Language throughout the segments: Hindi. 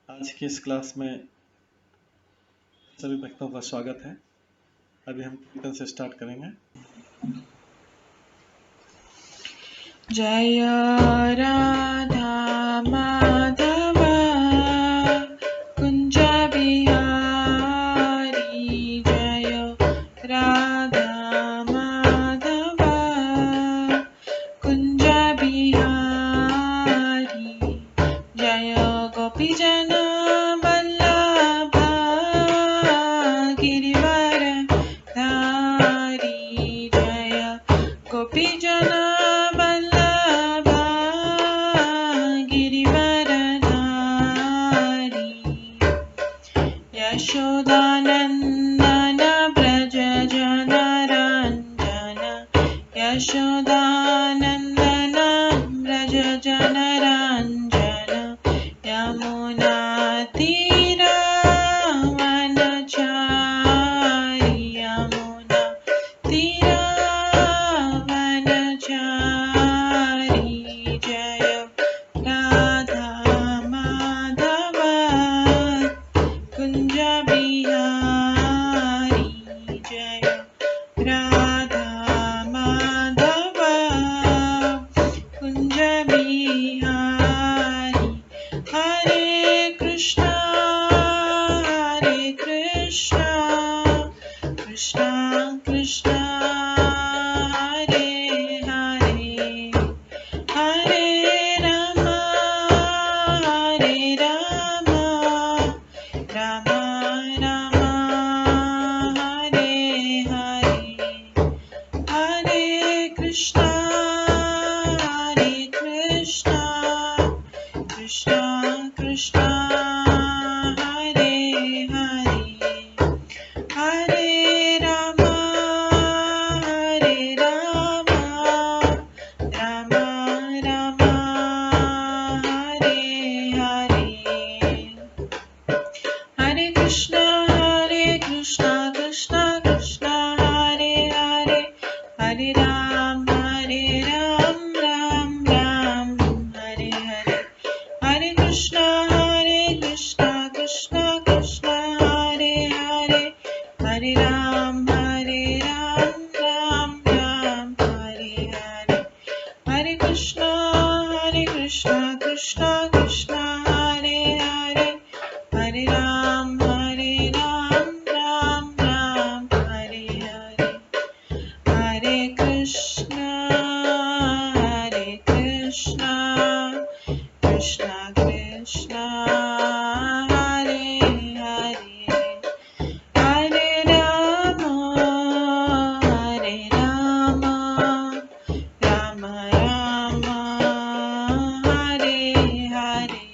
आज की इस क्लास में सभी भक्तों का स्वागत है। अभी हम कीर्तन से स्टार्ट करेंगे। जय राधा माधव कुंज बिहारी, जय राधा माधव कुंज बिहारी, जय गोपीजन वल्लभ गिरिवर धारी, जय गोपीजन वल्लभ गिरिवर धारी, यशोदानंदन व्रज जनरंजन, यशोदानंदन व्रज जनरंजन, यमुना तीरावनचारी, यमुना तीरावनचारी, जय राधा माधव कुंज बिहारी, जय राधा माधव कुंज बिहारी, हरे कृष्णा कृष्णा कृष्णा हरे हरे, हरे राम राम राम हरे हरे, हरे कृष्णा कृष्णा कृष्णा हरे हरे, हरे राम राम राम हरे हरे, हरे कृष्णा कृष्णा कृष्णा हरे हरे, हरे राम राम राम हरे हरे, हरे कृष्णा कृष्णा कृष्णा हरे हरे, हरे राम राम राम हरे हरे, हरे कृष्णा कृष्णा कृष्णा हरे हरे, हरे राम राम राम हरे हरे, हरे कृष्णा कृष्णा कृष्णा हरे हरे, हरे राम राम राम हरे हरे,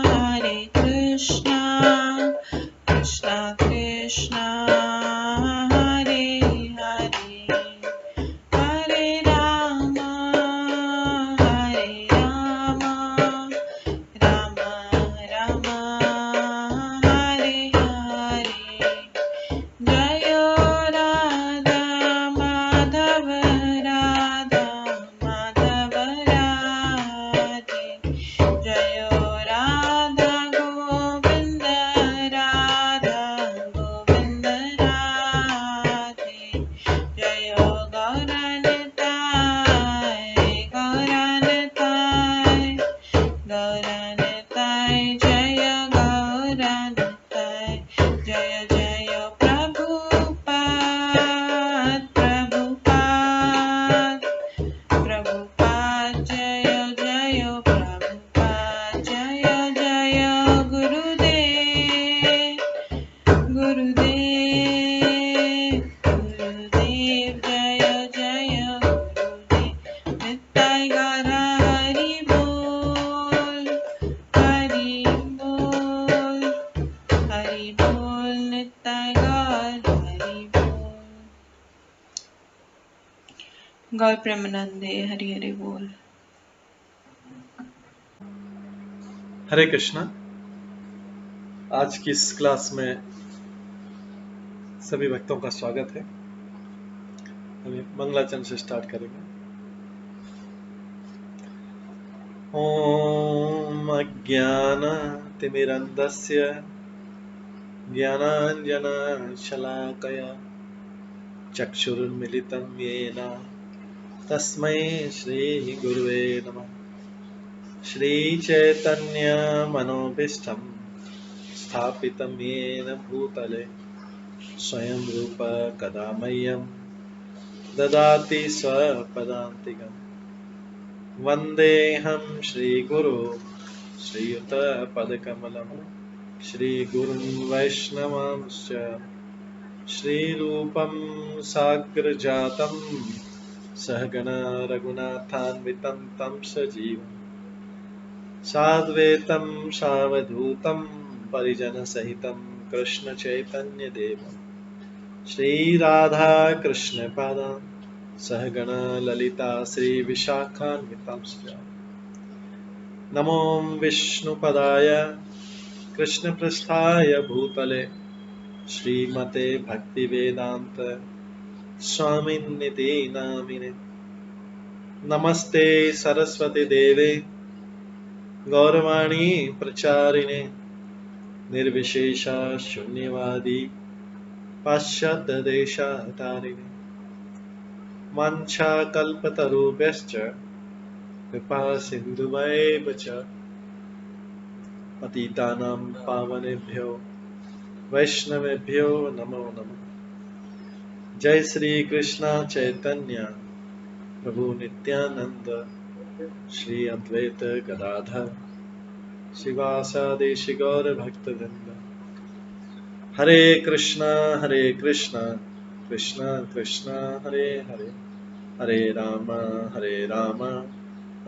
हरे कृष्णा कृष्णा कृष्णा हरे हरे, हरे राम राम राम हरे हरे, जय राधा माधव राधे, जय राधा गोविंद राधे, जय गौरनताय जय गौरनताय, जय जय प्रभुपाद जय जय प्रभुपाद, जय जय गुरुदेव जय जय गुरुदेव, नित्य गौर हरि बोल नित्य गौर हरि बोल, गौर प्रेमानंदे हरि हरि बोल। हरे कृष्णा। आज की इस क्लास में सभी भक्तों का स्वागत है। अभी मंगलाचरण से स्टार्ट करेंगे। ॐ अज्ञानतिमिरन्धस्य ज्ञानाञ्जनशलाकया चक्षुरुन्मिलितं येन तस्मै श्रीगुरुवे नमः। श्रीचैतन्यमनोभीष्टं स्थापितं येन भूतले स्वयं रूप कदा मह्यं ददाति स्वपदान्तिकम्। वन्देऽहं श्रीगुरो श्रीयुतपदकमलं श्रीगुरुं वैष्णवांश्च श्रीरूपं साग्रजातं सहगण रघुनाथान्वितं तं सजीवं साद्वैतं सावधूतं परिजनसहितं कृष्णचैतन्यदेवं श्रीराधाकृष्णपादान् सहगण ललिता श्रीविशाखान्वितांश्च नमो विष्णुपदाय कृष्णपृष्ठाय भूतले श्रीमते भक्तिवेदान्त स्वामिन्निति नामिने। नमस्ते सरस्वती देवे गौरवाणी प्रचारिणे निर्विशेष शून्यवादी पाश्चात्य देशतारिणे। वाञ्छाकल्पतरुभ्यश्च कृपा सिन्धुभ्येव च पतितानां पावनेभ्यो वैष्णवेभ्यो नमो नमः। जय श्री कृष्ण चैतन्य प्रभु नित्यानंद श्री अद्वैत गदाधर शिवासादि गौर भक्तवृंद। हरे कृष्णा कृष्णा कृष्णा हरे हरे, हरे राम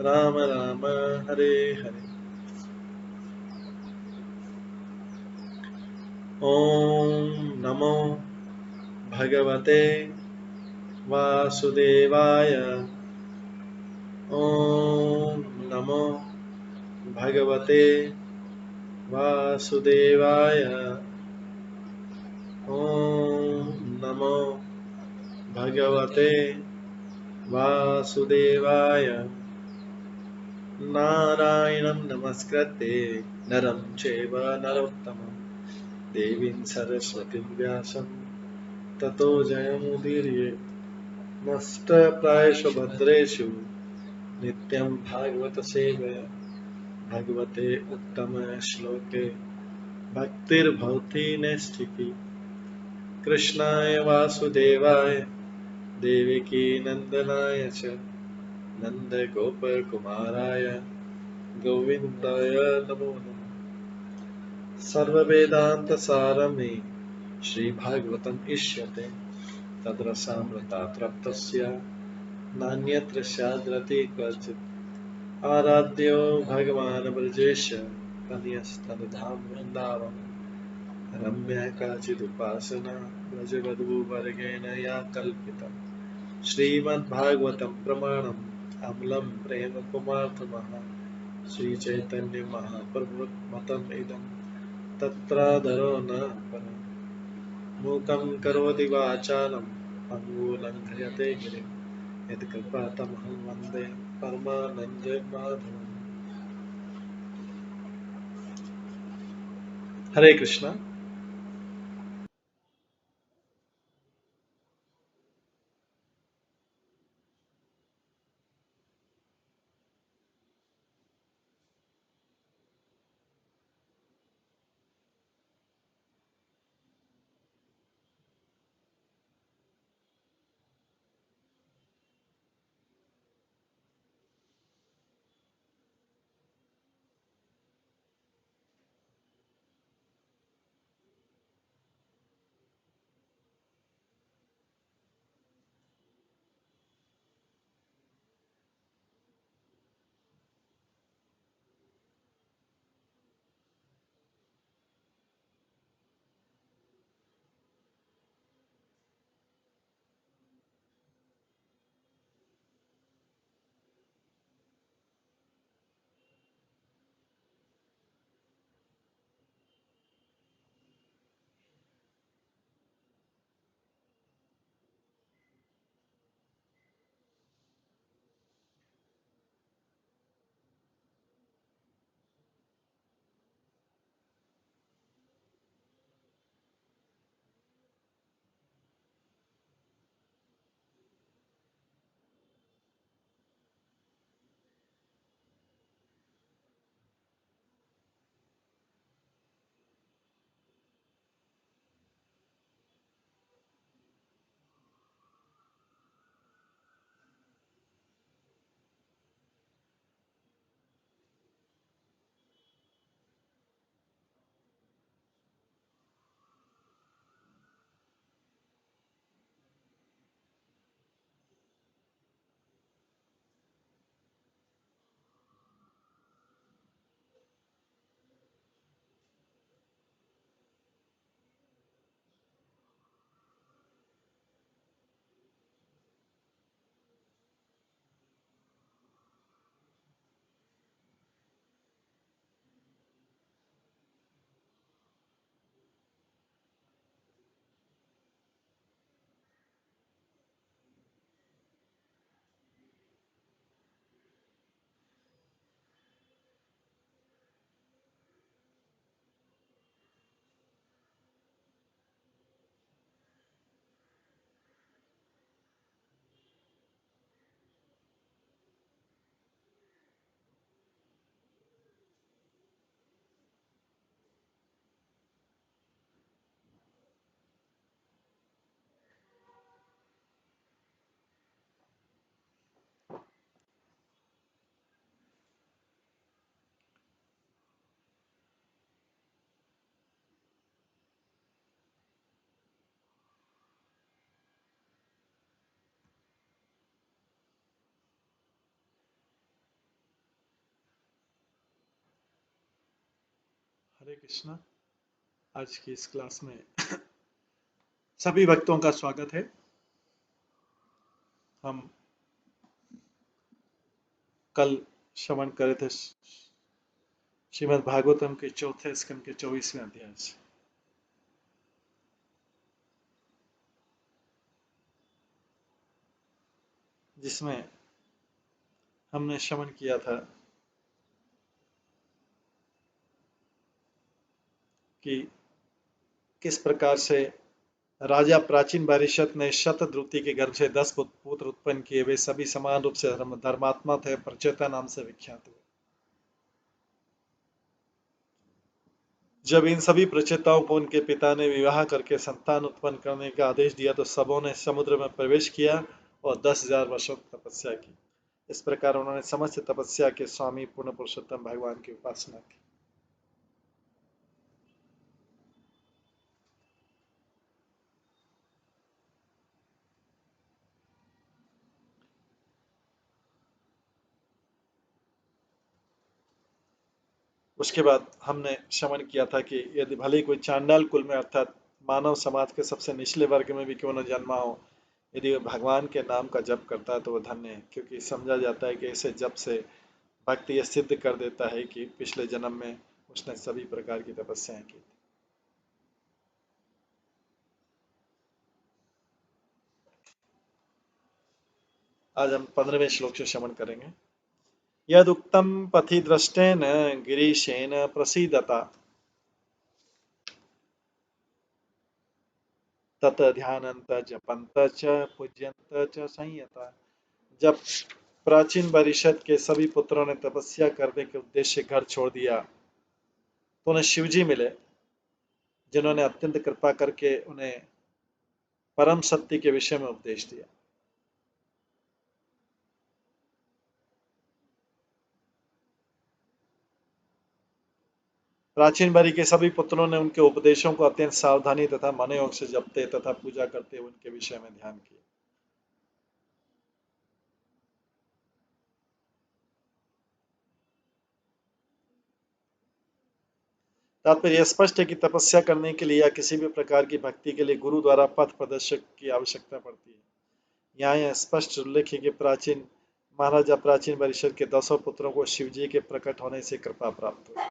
राम राम हरे हरे। ओम नमो भगवते वासुदेवाय। ओम नमो भगवते वासुदेवाय। ओम नमो भगवते वासुदेवाय। नारायणं नमस्कृत्य नरं चैव नरोत्तमं देवीं सरस्वतीं व्यासं ततो जयमुदीरये। नष्टप्रायेषु भद्रेषु नित्यं भागवत सेवया भगवते उत्तम श्लोके भक्तिर्भवति नैष्ठिकी। कृष्णाय वासुदेवाय देवकी नंदनाय च नन्दगोपकुमाराय गोविन्दाय नमो नमः। सर्ववेदान्तसारमे श्रीभागवतम् इष्यते तद्रसामृतात् नान्यत्र स्याद्रति क्वचित्। आराध्यो भगवान् ब्रजेश तनयस्तनधाम वृन्दावन रम्या काचिदुपासना व्रजवधूवर्गेण या कल्पिता। श्रीमद्भागवतं प्रमाणम् अमलं प्रेम कुमार्थमः श्रीचैतन्य महाप्रभुमतम् इदं तत्रादरो न परम्। मूकं करोति वाचालं पङ्गुलङ्घयते गिरिं यत्कृपातमहं वन्दे परमानन्दमाधवम्। हरे कृष्णा। हरे कृष्णा। आज की इस क्लास में सभी भक्तों का स्वागत है। हम कल श्रवण करे थे श्रीमद् भागवतम के चौथे स्कंद के 24वें अध्याय से। जिसमें हमने श्रवण किया था कि किस प्रकार से राजा प्राचीन बारिशत ने शतद्रुति के गर्भ से 10 पुत्र उत्पन्न किए। वे सभी समान रूप से धर्मात्मा थे, प्रचेता नाम से विख्यात हुए। जब इन सभी प्रचेताओं को उनके पिता ने विवाह करके संतान उत्पन्न करने का आदेश दिया तो सबों ने समुद्र में प्रवेश किया और 10,000 वर्षों तपस्या की। इस प्रकार उन्होंने समस्त तपस्या के स्वामी पूर्ण पुरुषोत्तम भगवान की उपासना की। उसके बाद हमने श्रवण किया था कि यदि भले ही कोई चांडाल कुल में अर्थात मानव समाज के सबसे निचले वर्ग में भी क्यों न जन्मा हो, यदि वह भगवान के नाम का जप करता है तो वह धन्य है, क्योंकि समझा जाता है कि ऐसे जप से भक्ति यह सिद्ध कर देता है कि पिछले जन्म में उसने सभी प्रकार की तपस्याएं की। आज हम 15वें श्लोक से श्रवण करेंगे। यदुक्तम पथि दृष्टेन गिरीशेन प्रसीदता तत ध्यानंत जपंत च पूज्यंत च संयता। जब प्राचीन परिषद के सभी पुत्रों ने तपस्या करने के उद्देश्य घर छोड़ दिया तो उन्हें शिवजी मिले, जिन्होंने अत्यंत कृपा करके उन्हें परम सत्य के विषय में उपदेश दिया। प्राचीन बरी के सभी पुत्रों ने उनके उपदेशों को अत्यंत सावधानी तथा मनोयोग से जपते तथा पूजा करते उनके विषय में ध्यान किया। तात्पर्य स्पष्ट है कि तपस्या करने के लिए या किसी भी प्रकार की भक्ति के लिए गुरु द्वारा पथ प्रदर्शक की आवश्यकता पड़ती है। यहाँ यह स्पष्ट उल्लेख है कि प्राचीन महाराजा प्राचीन परिषद के 10 पुत्रों को शिवजी के प्रकट होने से कृपा प्राप्त हुई।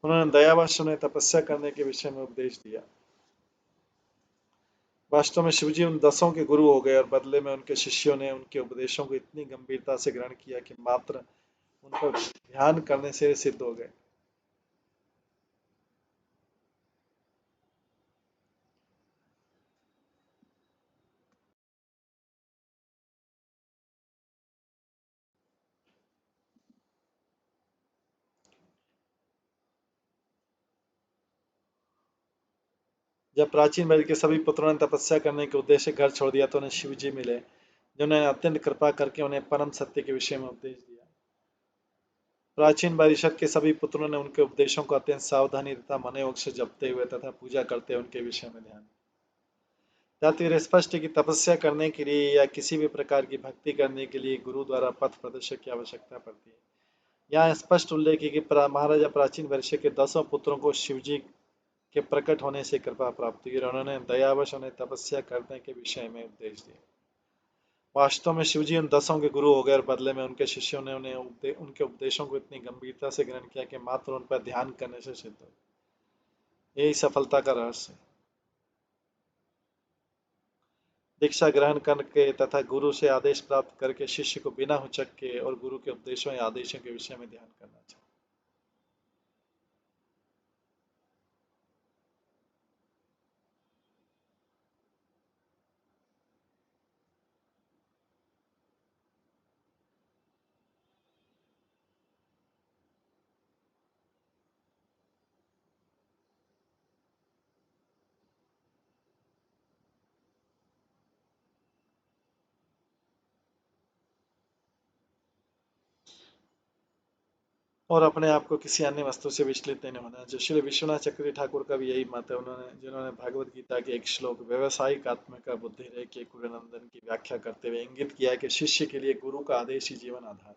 उन्होंने दयावश उन्हें तपस्या करने के विषय में उपदेश दिया। वास्तव में शिवजी उन 10 के गुरु हो गए और बदले में उनके शिष्यों ने उनके उपदेशों को इतनी गंभीरता से ग्रहण किया कि मात्र उन पर ध्यान करने से सिद्ध हो गए। जब प्राचीन वेद के सभी पुत्रों ने तपस्या करने के उद्देश्य घर छोड़ दिया तो उन्हें शिवजी मिले, जिन्होंने अत्यंत कृपा करके उन्हें परम सत्य के विषय में उपदेश दिया। प्राचीन परिषद के सभी पुत्रों ने उनके उपदेशों को अत्यंत सावधानी तथा मनोयोग से जपते हुए तथा पूजा करते उनके विषय में ध्यान। तात्पर्य स्पष्ट है कि तपस्या करने के लिए या किसी भी प्रकार की भक्ति करने के लिए गुरु द्वारा पथ प्रदर्शक की आवश्यकता पड़ती है। यहाँ स्पष्ट उल्लेख है कि महाराजा प्राचीन वर्ष के 10 पुत्रों को शिवजी के प्रकट होने से कृपा प्राप्त हुई और उन्होंने दयावश उन्हें तपस्या करने के विषय में उपदेश दिया। वास्तव में शिवजी उन 10 के गुरु हो गए और बदले में उनके शिष्यों ने उन्हें उनके उपदेशों को इतनी गंभीरता से ग्रहण किया कि मात्र उन पर ध्यान करने से सिद्ध हो। यही सफलता का रहस्य है। दीक्षा ग्रहण करके तथा गुरु से आदेश प्राप्त करके शिष्य को बिना हुचक के और गुरु के उपदेशों या आदेशों के विषय में ध्यान करना चाहिए। और अपने आप को किसी अन्य वस्तु से विचलित नहीं होना। जो श्री विश्वनाथ चक्रवर्ती ठाकुर का भी यही मत है। जिन्होंने भगवद गीता के एक श्लोक व्यवसायिक आत्मा का बुद्धि रे के कुरनंदन की व्याख्या करते हुए इंगित किया कि शिष्य के लिए गुरु का आदेश ही जीवन आधार।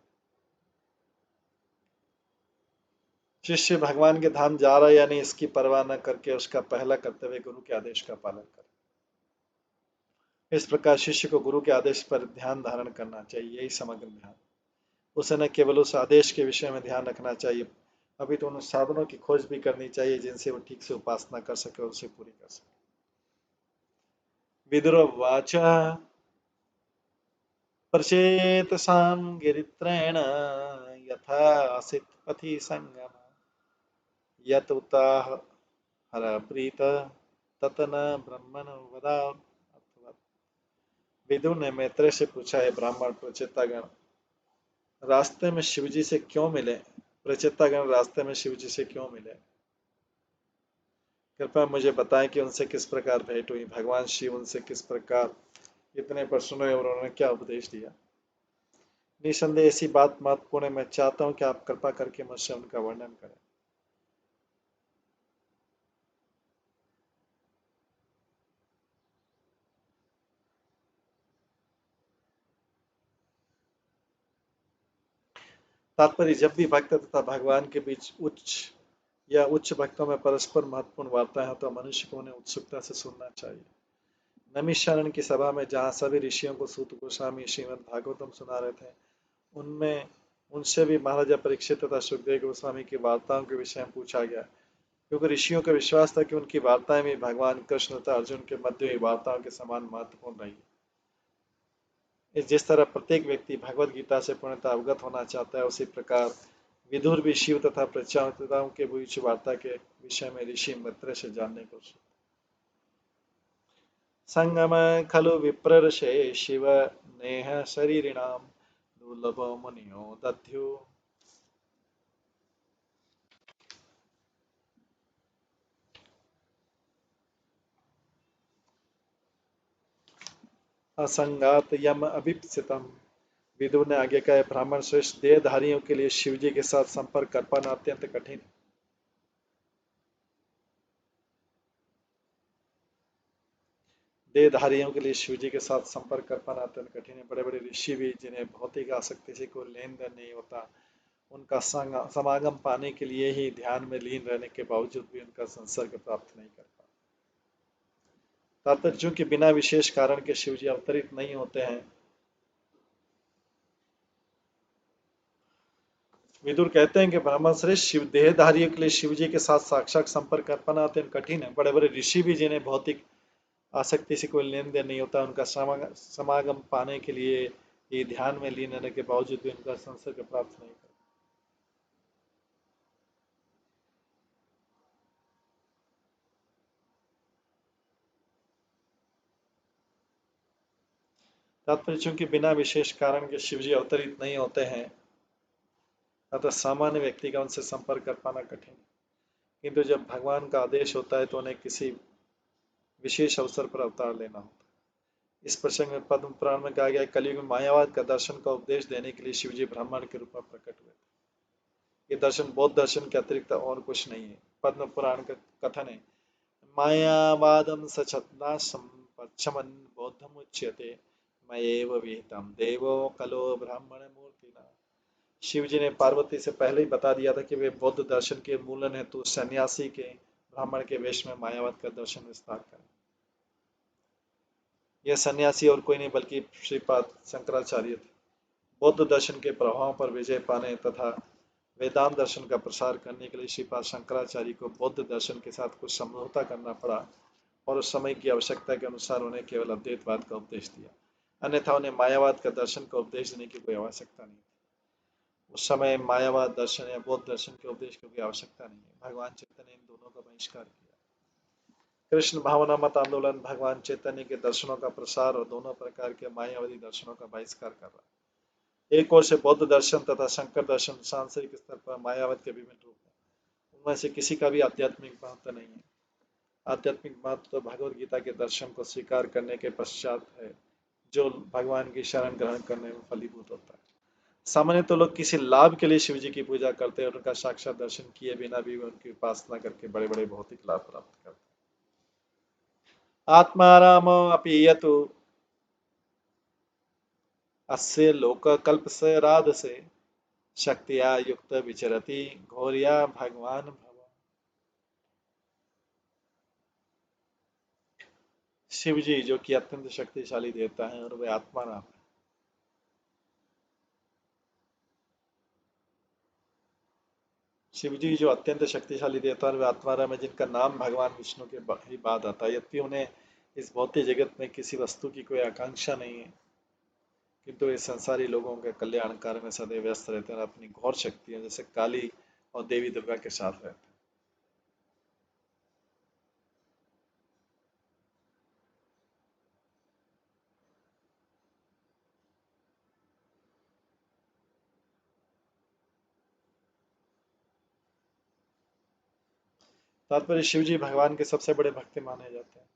शिष्य भगवान के धाम जा रहा है या नहीं इसकी परवाह न करके उसका पहला कर्तव्य गुरु के आदेश का पालन करे। इस प्रकार शिष्य को गुरु के आदेश पर ध्यान धारण करना चाहिए, यही समग्र ध्यान। उसे न केवल उस आदेश के विषय में ध्यान रखना चाहिए, अभी तो उन साधनों की खोज भी करनी चाहिए जिनसे वो ठीक से उपासना कर सके और उसे पूरी कर सके। विदुरवाच प्रचेतसां गिरित्रेण यथा आसीत् पथि संगम यत उताह हरप्रीत तत न ब्रह्मण वदात्। विदुर ने मैत्रेय से पूछा, है ब्राह्मण प्रचेतागण रास्ते में शिवजी से क्यों मिले? प्रचेतागण रास्ते में शिवजी से क्यों मिले? कृपया मुझे बताएं कि उनसे किस प्रकार भेंट हुई, भगवान शिव उनसे किस प्रकार इतने प्रसन्न हुए और उन्होंने क्या उपदेश दिया। निसंदेह ऐसी बात महत्वपूर्ण है, मैं चाहता हूं कि आप कृपा करके मुझसे उनका वर्णन करें। तात्पर्य, जब भी भक्त तथा भगवान के बीच उच्च भक्तों में परस्पर महत्वपूर्ण वार्ता है तो मनुष्य को उन्हें उत्सुकता से सुनना चाहिए। नैमिषारण्य की सभा में जहाँ सभी ऋषियों को सूत गोस्वामी श्रीमद् भागवतम सुना रहे थे, उनमें उनसे भी महाराजा परीक्षित तथा सुखदेव गोस्वामी की वार्ताओं के विषय में पूछा गया, क्योंकि ऋषियों का विश्वास था कि उनकी वार्ताएं भी भगवान कृष्ण तथा अर्जुन के मध्य हुई वार्ताओं के समान महत्वपूर्ण रही। जिस तरह प्रत्येक व्यक्ति भगवत गीता से पूर्णतः अवगत होना चाहता है, उसी प्रकार विदुर भी शिव तथा प्रचारताओं के बीच वार्ता के विषय में ऋषि मित्र से जानने को उत्सुक। संगम खलु विप्रर्षे शिव नेह शरीरिणाम दुर्लभो मुनियो दध्यु। असंगात यम अभिप्सितम। विदुर ने आगे कहा, ब्राह्मण श्रेष्ठ देहधारियों के लिए शिवजी के साथ संपर्क कर पाना अत्यंत कठिन। देहधारियों के लिए शिवजी के साथ संपर्क कर पाना अत्यंत कठिन है। बड़े बड़े ऋषि भी जिन्हें भौतिक आसक्ति से कोई लेन देन नहीं होता, उनका समागम पाने के लिए ही ध्यान में लीन रहने के बावजूद भी उनका संसर्ग प्राप्त नहीं कर पाते। तात्पर्य, चूंकि बिना विशेष कारण के शिवजी अवतरित नहीं होते हैं, विदुर कहते हैं कि ब्राह्मण श्रेष्ठ शिव देहधारियों के लिए शिवजी के साथ साक्षात संपर्क कर पाना अत्यंत कठिन है। बड़े बड़े ऋषि भी जिन्हें भौतिक आसक्ति से कोई लेन देन नहीं होता, उनका समागम पाने के लिए ये ध्यान में लीन रहने के बावजूद भी उनका संसर्ग प्राप्त नहीं करता। तात्पर्य, चूंकि बिना विशेष कारण के शिवजी अवतरित नहीं होते हैं, अतः सामान्य व्यक्ति का उनसे संपर्क कर पाना कठिन है। किंतु जब भगवान का आदेश होता है तो उन्हें किसी विशेष अवसर पर अवतार लेना होता है। इस प्रसंग में पद्म पुराण में कहा गया, कलयुग में मायावाद का दर्शन का उपदेश देने के लिए शिवजी ब्राह्मण के रूप में प्रकट हुए थे। ये दर्शन बौद्ध दर्शन के अतिरिक्त और कुछ नहीं है। पद्म पुराण का कथन है, मायावादम सच्छन्नासम पच्छमन बौद्धमुच्यते मयेव विहितम देवो कलो ब्राह्मण मूर्तिना। शिव जी ने पार्वती से पहले ही बता दिया था कि वे बौद्ध दर्शन के मूलन हेतु सन्यासी के ब्राह्मण के वेश में मायावाद का दर्शन विस्तार करें। यह सन्यासी और कोई नहीं बल्कि श्रीपाद शंकराचार्य थे। बौद्ध दर्शन के प्रभाव पर विजय पाने तथा वेदांत दर्शन का प्रसार करने के लिए श्रीपाद शंकराचार्य को बौद्ध दर्शन के साथ कुछ समझौता करना पड़ा और उस समय की आवश्यकता के अनुसार उन्हें केवल अद्वैतवाद का उपदेश दिया, अन्यथा उन्हें मायावाद का दर्शन का उपदेश देने की कोई आवश्यकता नहीं थी। उस समय मायावाद दर्शन या बौद्ध दर्शन के उपदेश की कोई आवश्यकता नहीं है। भगवान चैतन्य ने इन दोनों का बहिष्कार किया। कृष्ण भावना मत आंदोलन भगवान चैतन्य के दर्शनों का प्रसार और दोनों प्रकार के मायावादी दर्शनों का बहिष्कार कर रहा है। एक ओर से बौद्ध दर्शन तथा शंकर दर्शन सांसारिक स्तर पर मायावाद के विभिन्न रूप हैं, उनमें से किसी का भी आध्यात्मिक महत्व नहीं है। आध्यात्मिक महत्व तो भगवद गीता के दर्शन को स्वीकार करने के पश्चात है, जो भगवान की शरण ग्रहण करने में फलीभूत होता है। सामान्य तो लोग किसी लाभ के लिए शिव जी की पूजा करते हैं और उनका साक्षात दर्शन किए बिना भी उनकी उपासना करके बड़े बड़े भौतिक लाभ प्राप्त करते हैं। आत्माराम अपि यतु अस्य लोक कल्प से राध से शक्तिया युक्त विचरति घोरिया भगवान भव। शिव जी जो कि अत्यंत शक्तिशाली देवता है और वे आत्मा नाम है। शिव जी जो अत्यंत शक्तिशाली देवता है और वे आत्मा राम है, जिनका नाम भगवान विष्णु के ही बाद आता है। यद्यपि उन्हें इस भौतिक जगत में किसी वस्तु की कोई आकांक्षा नहीं है, किंतु वे संसारी लोगों के कल्याण कार्य में सदैव व्यस्त रहते हैं और अपनी घोर शक्तियां जैसे काली और देवी दुर्गा के साथ रहते हैं। तात्पर्य शिव जी भगवान के सबसे बड़े भक्त माने जाते हैं।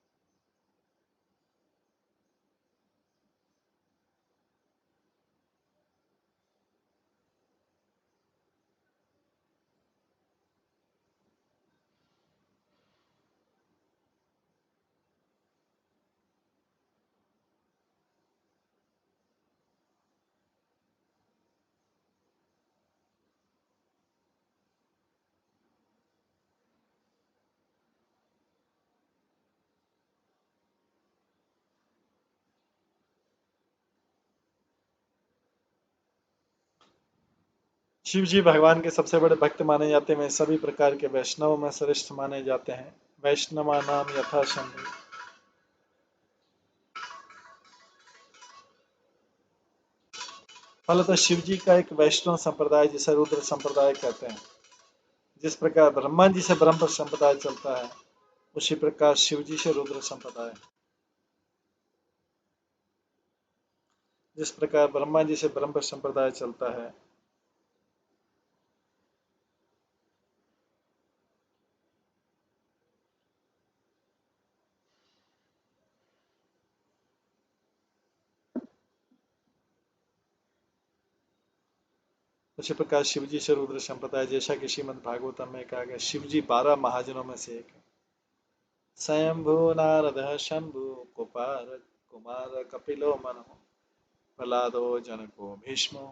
शिव जी भगवान के सबसे बड़े भक्त माने जाते हैं। वे सभी प्रकार के वैष्णवों में श्रेष्ठ माने जाते हैं। वैष्णवा नाम यथा शंभु। फलतः शिव जी का एक वैष्णव संप्रदाय जिसे रुद्र संप्रदाय कहते हैं। जिस प्रकार ब्रह्मा जी से ब्रह्म संप्रदाय चलता है, उसी प्रकार शिव जी से रुद्र संप्रदाय। जिस प्रकार ब्रह्मा जी से ब्रह्म संप्रदाय चलता है, उसी प्रकार शिव जी से रुद्र संप्रदाय। जैसा कि श्रीमद् भागवतम में कहा गया, शिव जी 12 महाजनों में से एक है। स्वयंभू नारद शंभु कुमार कुमार कपिलो मनो प्रहलादो जनको भीष्मो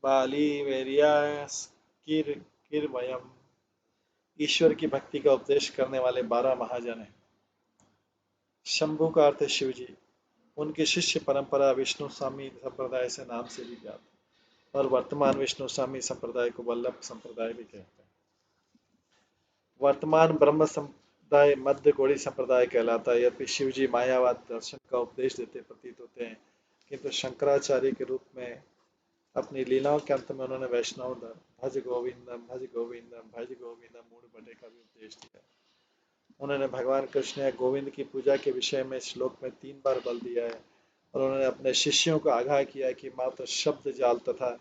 बाली वेरियास किर किरवयम। ईश्वर की भक्ति का उपदेश करने वाले 12 महाजन हैं। शंभु का अर्थ है शिव जी। उनकी शिष्य परंपरा विष्णु स्वामी संप्रदाय से नाम से भी ज्ञात है और वर्तमान विष्णु स्वामी संप्रदाय को वल्लभ संप्रदाय भी कहते हैं। वर्तमान ब्रह्म संप्रदाय मध्य गौड़ी संप्रदाय कहलाता है। यद्यपि शिव जी मायावाद दर्शन का उपदेश देते प्रतीत होते हैं, किंतु शंकराचार्य के रूप में अपनी लीलाओं के अंत में उन्होंने वैष्णव भज गोविंदम भज गोविंदम भज गोविंदम मूड बटे का भी उपदेश दिया। उन्होंने भगवान कृष्ण या गोविंद की पूजा के विषय में श्लोक में 3 बार बल दिया है और उन्होंने अपने शिष्यों को आगाह किया कि मात्र शब्द जाल तथा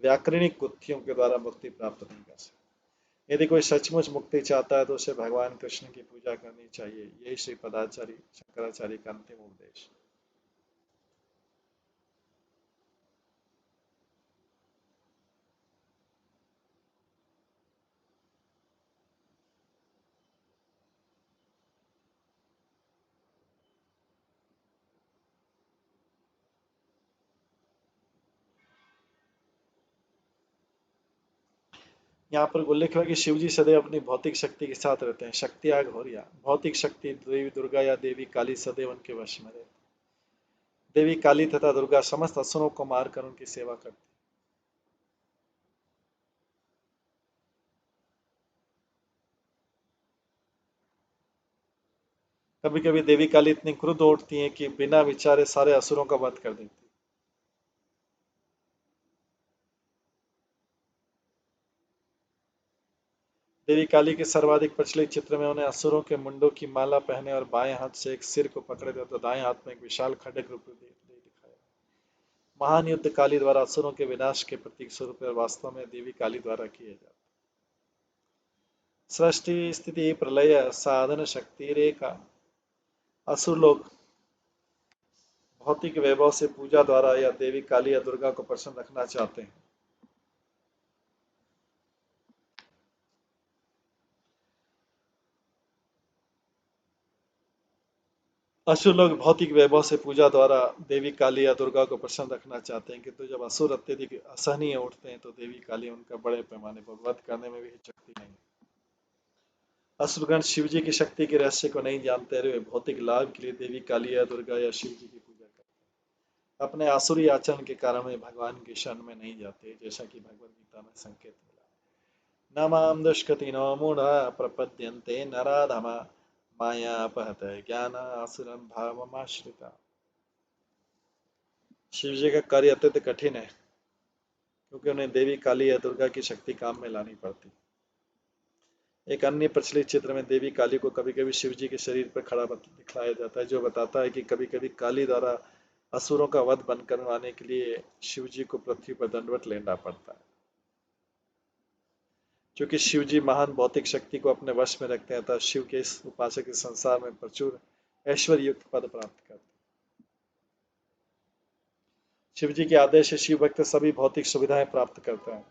व्याकरणिक गुत्थियों के द्वारा मुक्ति प्राप्त नहीं कर सकते। यदि कोई सचमुच मुक्ति चाहता है तो उसे भगवान कृष्ण की पूजा करनी चाहिए। यही श्री पदाचार्य शंकराचार्य का अंतिम उपदेश। यहाँ पर उल्लेख है कि शिव जी सदैव अपनी भौतिक शक्ति के साथ रहते हैं। शक्ति आग होरिया भौतिक शक्ति देवी दुर्गा या देवी काली सदैव उनके वश में रहती है। देवी काली तथा दुर्गा समस्त असुरों को मारकर उनकी सेवा करती है। कभी कभी देवी काली इतनी क्रुद्ध उठती हैं कि बिना विचारे सारे असुरों का वध कर देती है। देवी काली के सर्वाधिक प्रचलित चित्र में उन्हें असुरों के मुंडों की माला पहने और बाएं हाथ से एक सिर को पकड़े थे तो दाएं हाथ में एक विशाल खड्ग रूप दिखाया। महान युद्ध काली द्वारा असुरों के विनाश के प्रतीक स्वरूप और वास्तव में देवी काली द्वारा किए जाते। सृष्टि स्थिति प्रलय साधन शक्ति रेखा। असुर लोग भौतिक वैभव से पूजा द्वारा या देवी काली या दुर्गा को प्रसन्न रखना चाहते हैं। असुर लोग भौतिक वैभव से पूजा द्वारा देवी काली या दुर्गा को प्रसन्न रखना चाहते हैं, किंतु जब असुर अत्यधिक असहनीय उठते हैं तो देवी काली उनका बड़े पैमाने पर वध करने में भी हिचकती नहीं। असुरगण शिव जी की शक्ति के रहस्य को नहीं जानते, वे भौतिक लाभ के लिए देवी काली या दुर्गा या शिव जी की पूजा करते हैं। अपने आसुरी आचरण के कारण वे भगवान की शरण में नहीं जाते, जैसा कि भगवद गीता में संकेत मिला। न माम दुष्कृतिनो मूढ़ा प्रपद्यन्ते नराधमा माया अपहत ज्ञान आसुरम भावमाश्रिता। शिव जी का कार्य अत्यंत कठिन है, क्योंकि उन्हें देवी काली या दुर्गा की शक्ति काम में लानी पड़ती। एक अन्य प्रचलित चित्र में देवी काली को कभी कभी शिव जी के शरीर पर खड़ा दिखलाया जाता है, जो बताता है कि कभी कभी काली द्वारा असुरों का वध बंद करवाने के लिए शिव जी को पृथ्वी पर दंडवत लेना पड़ता है। क्योंकि शिव जी महान भौतिक शक्ति को अपने वश में रखते हैं, अतः शिव के इस उपासक इस संसार में प्रचुर ऐश्वर्य युक्त पद प्राप्त करते हैं। शिव जी के आदेश से शिव भक्त सभी भौतिक सुविधाएं प्राप्त करते हैं।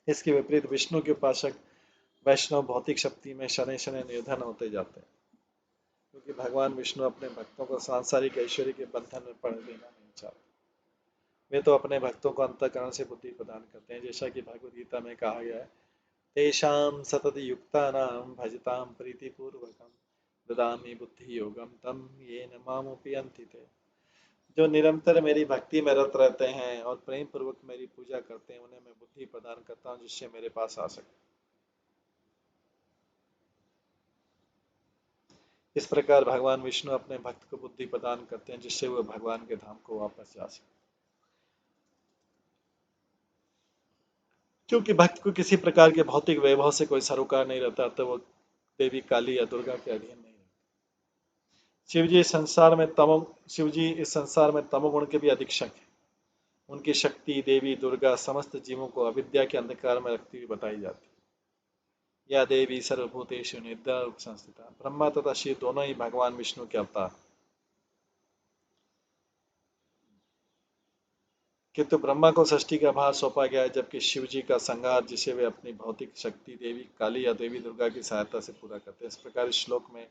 इसके विपरीत विष्णु के उपासक वैष्णव भौतिक शक्ति में शनै शनै निर्धन होते जाते हैं, क्योंकि भगवान विष्णु अपने भक्तों को सांसारिक ऐश्वर्य के बंधन में पड़ देना नहीं चाहते। वे तो अपने भक्तों को अंतःकरण से बुद्धि प्रदान करते हैं, जैसा कि भगवद गीता में कहा गया है, तेषां सतत युक्तानां भजतां प्रीतिपूर्वकं ददामि बुद्धि योगम तम येन मामुपयन्ति ते। जो निरंतर मेरी भक्ति में रत रहते हैं और प्रेम पूर्वक मेरी पूजा करते हैं, उन्हें मैं बुद्धि प्रदान करता हूँ, जिससे मेरे पास आ सके। इस प्रकार भगवान विष्णु अपने भक्त को बुद्धि प्रदान करते हैं, जिससे वह भगवान के धाम को वापस जा सके। क्योंकि भक्त को किसी प्रकार के भौतिक वैभव से कोई सरोकार नहीं रहता, तो वो देवी काली या दुर्गा के अधीन नहीं रहता। शिव जी इस संसार में तमोगुण के भी अधीक्षक हैं। उनकी शक्ति देवी दुर्गा समस्त जीवों को अविद्या के अंधकार में रखती हुई बताई जाती है। या देवी सर्वभूतेषु निद्रा रूप संस्थिता। ब्रह्मा तथा शिव दोनों ही भगवान विष्णु के अवतार, किंतु ब्रह्मा को सृष्टि का भार सौंपा गया है, जबकि शिव जी का संहार, जिसे वे अपनी भौतिक शक्ति देवी काली या देवी दुर्गा की सहायता से पूरा करते हैं। इस प्रकार इस श्लोक में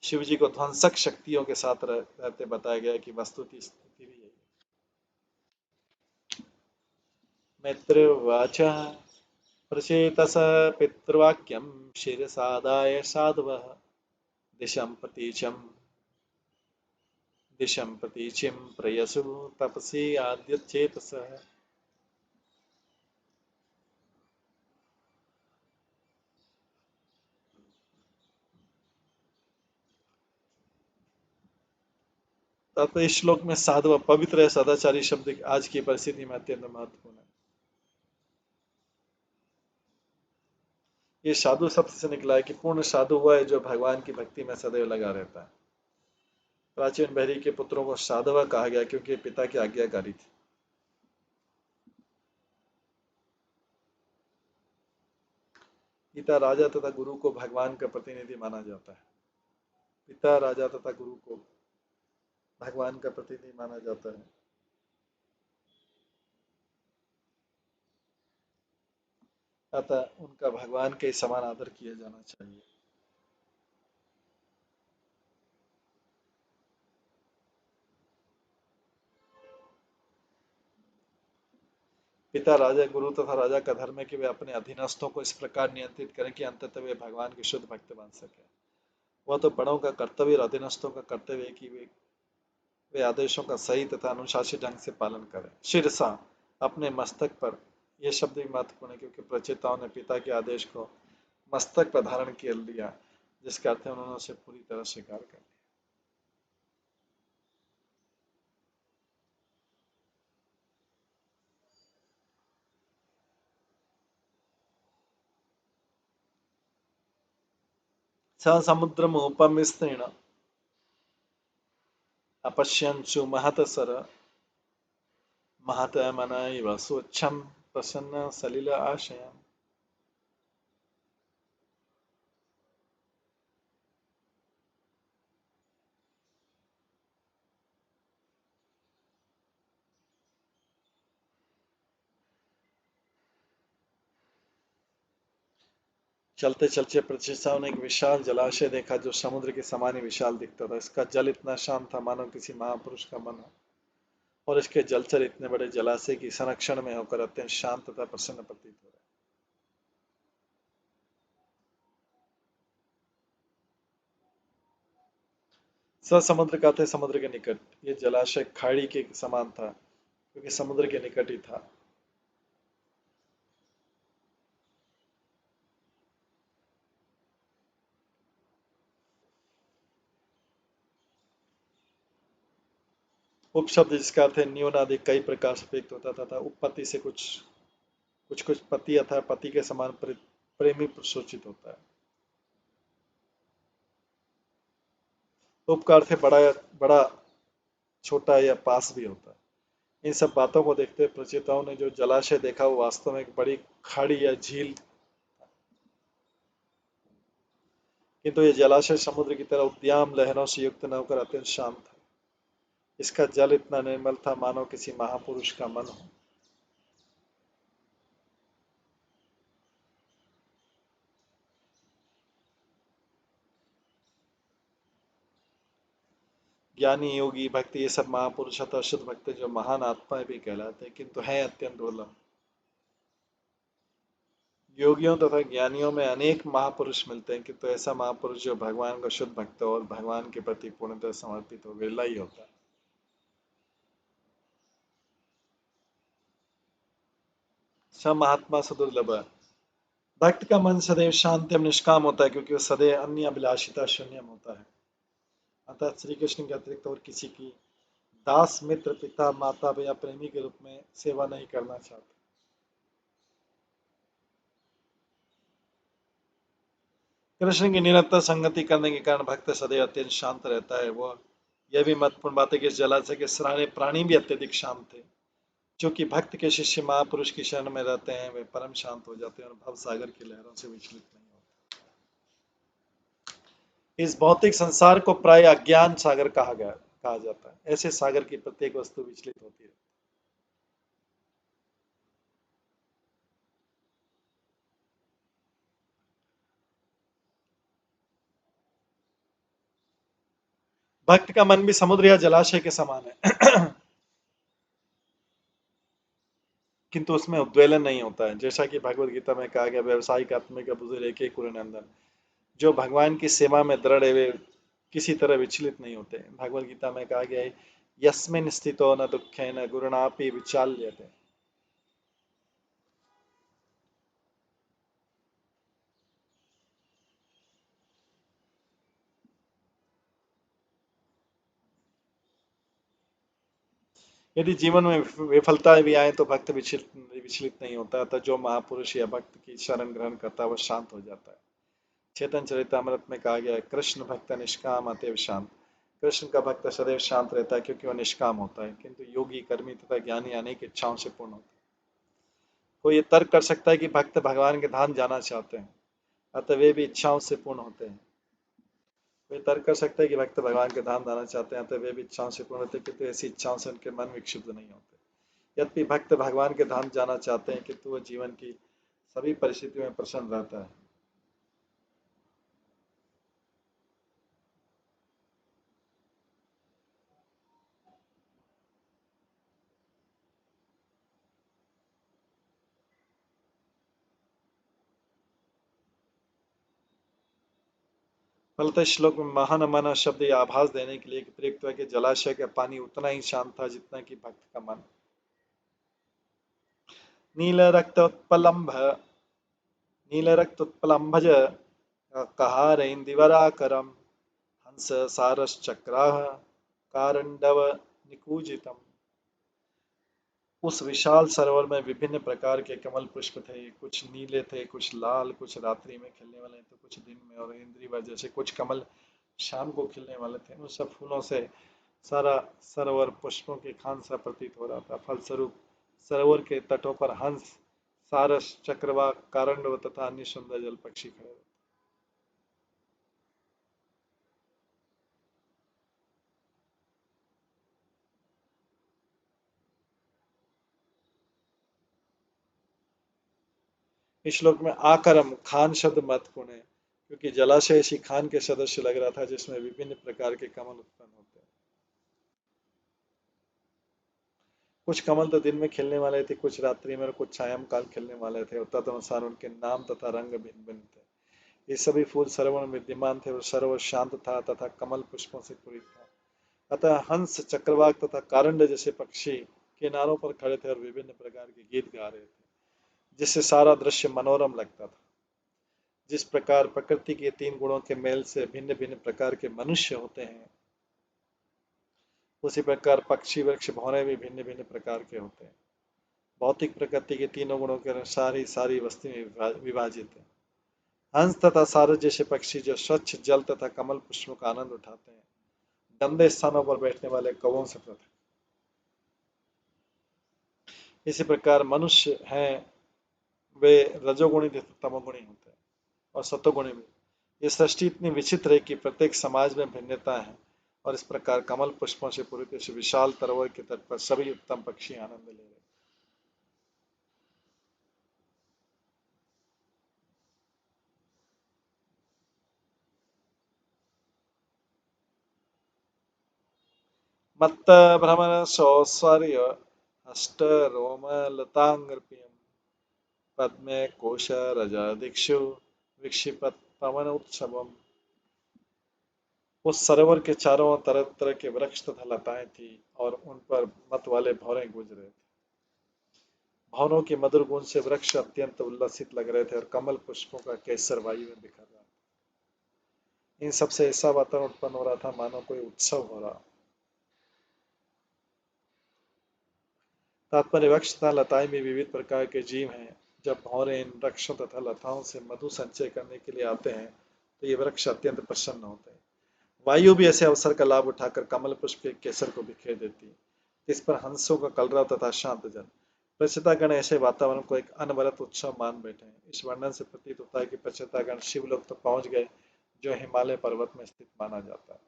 शिव जी को ध्वंसक शक्तियों के साथ रहते बताया गया है कि वस्तुतः स्थिति भी यही है। मैत्रेयवाच प्रचेतस पितृवाक्यं शिरसादाय साधवः दिशं प्रतीचिं प्रयसु तपसि आद्यचेतसः। तब इस श्लोक में साधव पवित्र है, सदाचारी शब्द आज की परिस्थिति में अत्यंत महत्वपूर्ण है। ये साधु शब्द से निकला है कि पूर्ण साधु हुआ है जो भगवान की भक्ति में सदैव लगा रहता है। प्राचीन बहरी के पुत्रों को साधवा कहा गया, क्योंकि पिता की आज्ञाकारी थे। पिता राजा तथा गुरु को भगवान का प्रतिनिधि माना जाता है। पिता राजा तथा गुरु को भगवान का प्रतिनिधि माना जाता है। अतः उनका भगवान के समान आदर किया जाना चाहिए। पिता राजा गुरु तथा राजा का धर्म है कि वे अपने अधीनस्थों को इस प्रकार नियंत्रित करें कि अंततः वे भगवान के शुद्ध भक्त बन सके। वह तो बड़ों का कर्तव्य और अधीनस्थों का कर्तव्य है कि वे आदेशों का सही तथा अनुशासित ढंग से पालन करें। शिरसा, अपने मस्तक पर, यह शब्द भी महत्वपूर्ण है, क्योंकि प्रचेताओं ने पिता के आदेश को मस्तक पर धारण कर लिया, जिसका अर्थ है उन्होंने उसे पूरी तरह स्वीकार कर लिया। स समुद्रम उपमिस्त्रेण अपश्यंशु महतसर महत मन इव स्वच्छम प्रसन्न सलिल आशयम्। चलते चलते पृथ्वी साहब ने एक विशाल जलाशय देखा जो समुद्र के समान ही विशाल दिखता था। इसका जल इतना शांत था मानो किसी महापुरुष का मन हो, और इसके जलचर इतने बड़े जलाशय की संरक्षण में होकर अत्यंत शांत तथा प्रसन्न प्रतीत हो रहे। समुद्र का थे समुद्र के निकट। ये जलाशय खाड़ी के समान था क्योंकि समुद्र के निकट ही था। उपशब्द जिसका अर्थ है न्यूनाधिक कई प्रकार से प्रयुक्त होता था। उपपत्ति से कुछ कुछ कुछ पति अथवा पति के समान प्रेमी सूचित होता है। उप का अर्थ है बड़ा, बड़ा, छोटा या पास भी होता है। इन सब बातों को देखते हुए प्रचेताओं ने जो जलाशय देखा वो वास्तव में एक बड़ी खाड़ी या झील, किंतु ये जलाशय समुद्र की तरह उद्दाम लहरों से युक्त न होकर अत्यंत शांत था। इसका जल इतना निर्मल था मानो किसी महापुरुष का मन हो। ज्ञानी योगी भक्ति ये सब महापुरुष अथवा शुद्ध भक्त जो महान आत्माएं भी कहलाते हैं किंतु हैं अत्यंत दुर्लभ। योगियों तथा ज्ञानियों में अनेक महापुरुष मिलते हैं किंतु ऐसा महापुरुष जो भगवान का शुद्ध भक्त हो और भगवान के प्रति पूर्णतः समर्पित हो विरला ही होता है। स महात्मा सुदुर्लभ है। भक्त का मन सदैव शांत एवं निष्काम होता है क्योंकि वह सदैव अन्य अभिलाषिता शून्य होता है। अतः श्री कृष्ण के अतिरिक्त और किसी की दास मित्र पिता माता या प्रेमी के रूप में सेवा नहीं करना चाहते। कृष्ण की निरंतर संगति करने के कारण भक्त सदैव अत्यंत शांत रहता है। वह यह भी महत्वपूर्ण बात है कि इस जलाशय के सराहनीय प्राणी भी अत्यधिक शांत थे। जो कि भक्त के शिष्य महापुरुष की शरण में रहते हैं वे परम शांत हो जाते हैं और भव सागर की लहरों से विचलित नहीं होते। इस भौतिक संसार को प्राय अज्ञान सागर कहा जाता है। ऐसे सागर की प्रत्येक वस्तु विचलित होती है। भक्त का मन भी समुद्र या जलाशय के समान है किंतु उसमें उद्वेलन नहीं होता है। जैसा कि भगवत गीता में कहा गया, व्यवसायिक आत्मिक बुजुर्ग एक एक नंदन, जो भगवान की सेवा में दृढ़ है वे किसी तरह विचलित नहीं होते। भगवत गीता में कहा गया है, यस्मिन स्थितो न दुखेन गुरुणापि विचाल्यते। यदि जीवन में विफलता भी आए तो भक्त विचलित नहीं होता। अतः जो महापुरुष या भक्त की शरण ग्रहण करता है वह शांत हो जाता है। चेतन चरितमृत में कहा गया है, कृष्ण भक्त निष्काम अतएव शांत। कृष्ण का भक्त सदैव शांत रहता है क्योंकि वह निष्काम होता है, किंतु योगी कर्मी तथा ज्ञानी अनेक इच्छाओं से पूर्ण होता है। कोई ये तर्क कर सकता है कि भक्त भगवान के धाम जाना चाहते हैं अतः वे भी इच्छाओं से पूर्ण होते हैं। कोई तर्क कर सकता है कि भक्त भगवान के धाम जाना चाहते हैं अतः वे भी इच्छाओं से पूर्ण होते हैं, किंतु ऐसी इच्छाओं से उनके मन विक्षुब्ध नहीं होते। यद्यपि भक्त भगवान के धाम जाना चाहते हैं किंतु वह जीवन की सभी परिस्थितियों में प्रसन्न रहता है। फलतः श्लोक में महान शब्द या आभास देने के लिए प्रयुक्त है कि जलाशय का पानी उतना ही शांत था जितना कि भक्त का मन। नील रक्तोत्पलम्भ नील रक्तोत्पलम्भज कहारेन्दिवराकरम हंस सारश्चक्राः कारंडव निकूजितम। उस विशाल सरोवर में विभिन्न प्रकार के कमल पुष्प थे। कुछ नीले थे, कुछ लाल, कुछ रात्रि में खिलने वाले तो कुछ दिन में, और इंद्रिय जैसे कुछ कमल शाम को खिलने वाले थे। उन सब फूलों से सारा सरोवर पुष्पों के खान सा प्रतीत हो रहा था। फलस्वरूप सरोवर के तटों पर हंस, सारस, चक्रवाक, कारंडव तथा अन्य सुंदर जल पक्षी खड़े थे। इस श्लोक में आकरम खान शब्द महत्वपूर्ण है, क्योंकि जलाशय इसी खान के सदस्य लग रहा था जिसमें विभिन्न प्रकार के कमल उत्पन्न होते हैं। कुछ कमल तो दिन में खिलने वाले थे, कुछ रात्रि में और कुछ सायंकाल खिलने वाले थे, और तदनुसार उनके नाम तथा रंग भिन्न भिन्न थे। ये सभी फूल सरोवर में विद्यमान थे और सरोवर शांत था तथा कमल पुष्पों से पूरित था। अतः हंस, चक्रवाक तथा कारंड जैसे पक्षी किनारों पर खड़े थे और विभिन्न प्रकार के गीत गा रहे थे, जिससे सारा दृश्य मनोरम लगता था। जिस प्रकार प्रकृति के तीन गुणों के मेल से भिन्न भिन्न प्रकार के मनुष्य होते हैं, उसी प्रकार पक्षी, वृक्ष, भौरें भी भिन्न भिन्न प्रकार के होते हैं। भौतिक प्रकृति के तीनों गुणों के अनुसार ही सारी वस्तुएं विभाजित है। हंस तथा सारस जैसे पक्षी जो स्वच्छ जल तथा कमल पुष्पों का आनंद उठाते हैं, गंदे स्थानों पर बैठने वाले कौवों से पृथक। इसी प्रकार मनुष्य हैं, वे रजोगुणी तथा तमोगुणी होते हैं, और सतोगुणी भी। ये सृष्टि इतनी विचित्र है कि प्रत्येक समाज में भिन्नता है, और इस प्रकार कमल पुष्पों से पूरित इस विशाल सरोवर के तट पर सभी उत्तम पक्षी आनंद ले रहे हैं। मत्त भ्रमण सौस्वर्य अष्ट रोमलतांगप्रियम पद्मे कोश रज दिक्षु विक्षिपत पवन उत्सवम। उस सरोवर के चारों ओर तरह तरह के वृक्ष तथा लताएं थी, और उन पर मत वाले भौरे गूंज रहे थे। भौरों की मधुर गूंज से वृक्ष अत्यंत उल्लसित लग रहे थे और कमल पुष्पों का केसर वायु में बिखर रहा था। इन सबसे ऐसा वातावरण उत्पन्न हो रहा था मानो कोई उत्सव हो रहा। तात्पर्य, वृक्ष तथा लताएं भी विविध प्रकार के जीव हैं। जब भौरे इन वृक्षों तथा लताओं से मधु संचय करने के लिए आते हैं, तो ये वृक्ष अत्यंत प्रसन्न होते हैं। वायु भी ऐसे अवसर का लाभ उठाकर कमल पुष्प के केसर को बिखेर देती है। इस पर हंसों का कलरव तथा शांत जल। प्रचेतागण ऐसे वातावरण को एक अनवरत उत्सव मान बैठे हैं। इस वर्णन से प्रतीत होता है कि प्रचेतागण शिवलोक तक पहुंच गए, जो हिमालय पर्वत में स्थित माना जाता है।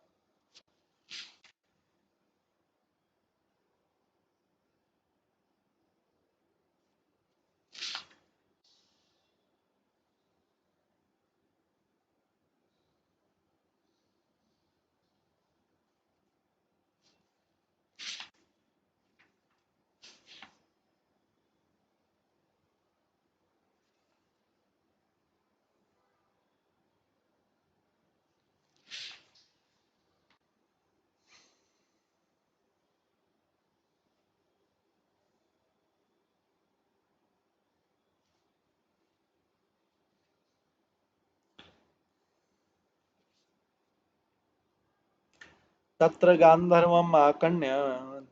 तत्र गान्धर्वम् आकर्ण्य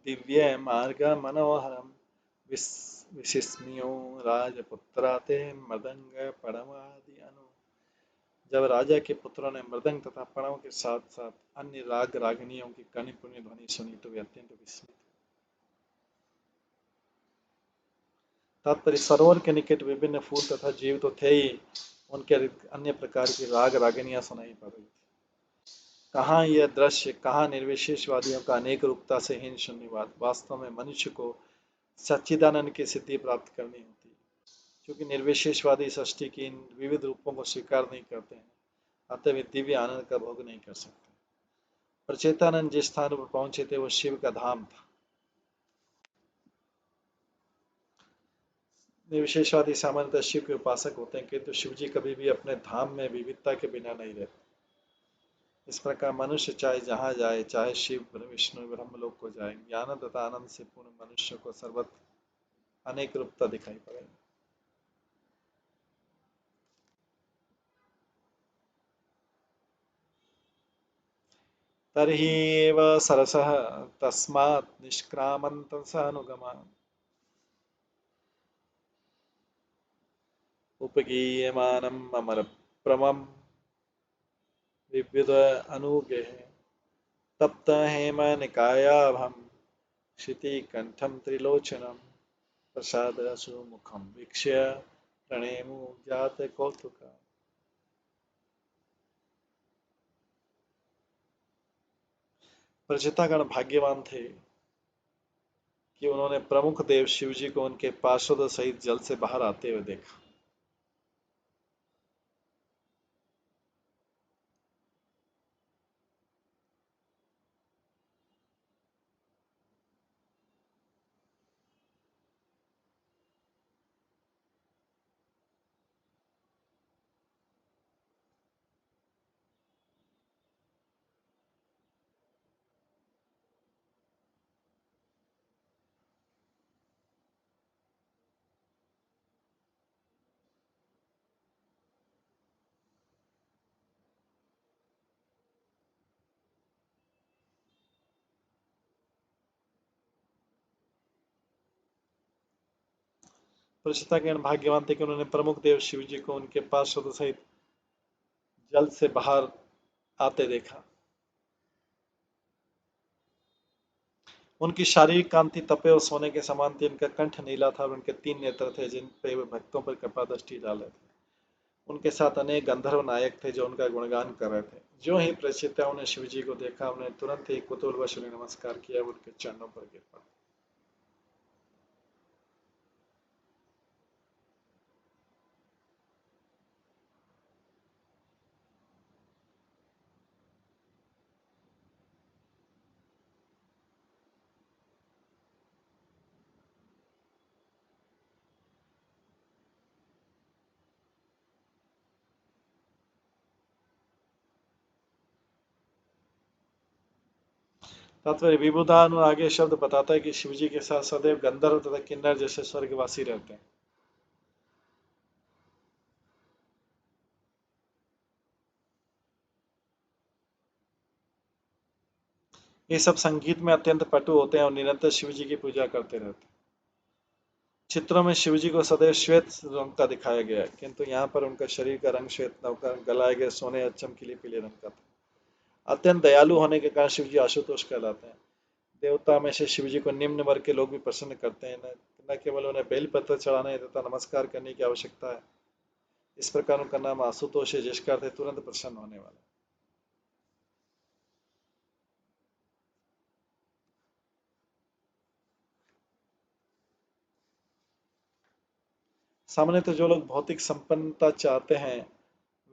दिव्यमार्गमनोहरं विस्मयो राजपुत्रा ते मृदंगपणवादि अनु। जब राजा के पुत्रों ने मृदंग तथा पणों के साथ साथ अन्य राग रागिनियों की कनिपुनी ध्वनि सुनी, तो वे अत्यंत विस्मित हुए। तात्पर्य, सरोवर के निकट विभिन्न फूल तथा जीव तो थे ही, उनके अन्य प्रकार की राग रागिनियां सुनाई पड़ रही थी। कहाँ यह दृश्य, कहाँ निर्विशेषवादियों का अनेक रूपता से हीन शून्यवाद। वास्तव में मनुष्य को सच्चिदानंद की सिद्धि प्राप्त करनी होती है, क्योंकि निर्विशेषवादी सृष्टि की इन विविध रूपों को स्वीकार नहीं करते हैं, अतः वे दिव्य आनंद का भोग नहीं कर सकते। प्रचेतानंद जिस स्थान पर पहुंचे थे, वो शिव का धाम था। निर्विशेषवादी सामान्यतः शिव के उपासक होते हैं, किंतु शिव जी कभी भी अपने धाम में विविधता के बिना नहीं रहते। इस प्रकार मनुष्य चाहे जहाँ जाए, चाहे शिव, विष्णु, ब्रह्मलोक को जाए, ज्ञान तथा आनंद से पूर्ण मनुष्य को सर्वत्र अनेक रूपता दिखाई पड़ेगी। तर्हि सरसः तस्मात् निष्क्रामन्तं सानुगमा उपगीयमानम् अमरप्रमं विविध अनुगेः तप्त हेमनिकायाभं क्षितिकण्ठं त्रिलोचनं प्रसादसु मुखं वीक्ष्य प्रणेमु जात कौतुका। प्रचितागण भाग्यवान थे कि उन्होंने प्रमुख देव शिव जी को उनके पार्षदों सहित जल से बाहर आते हुए देखा। प्रचितागण भाग्यवान थे कि उन्होंने प्रमुख देव शिव जी को उनके पार्षद सहित जल से बाहर आते देखा। उनकी शारीरिक कांति तपे और सोने के समान थी, उनका कंठ नीला था और उनके 3 नेत्र थे जिन पे वे भक्तों पर कृपा दृष्टि डाले थे। उनके साथ अनेक गंधर्व नायक थे जो उनका गुणगान कर रहे थे। जो ही प्रचिताओं ने शिव जी को देखा, उन्हें तुरंत ही कुतूहलवश उन्हें नमस्कार किया, उनके चरणों पर गिर पड़ा। तात्पर्य विभुदान और आगे शब्द बताता है कि शिव जी के साथ सदैव गंधर्व तथा किन्नर जैसे स्वर्गवासी रहते हैं। ये सब संगीत में अत्यंत पटु होते हैं और निरंतर शिव जी की पूजा करते रहते हैं। चित्रों में शिव जी को सदैव श्वेत रंग का दिखाया गया है, किंतु यहाँ पर उनका शरीर का रंग श्वेत न होकर गलाए गए सोने या चमकीले पीले रंग का था। अत्यंत दयालु होने के कारण शिव जी आशुतोष कहलाते हैं। देवता में से शिव जी को निम्न वर्ग के लोग भी प्रसन्न करते हैं। न केवल उन्हें बेलपत्र चढ़ाने तथा नमस्कार करने की आवश्यकता है। इस प्रकार उनका नाम आशुतोष है, जिसका अर्थ है तुरंत प्रसन्न होने वाला। सामान्य तो जो लोग भौतिक संपन्नता चाहते हैं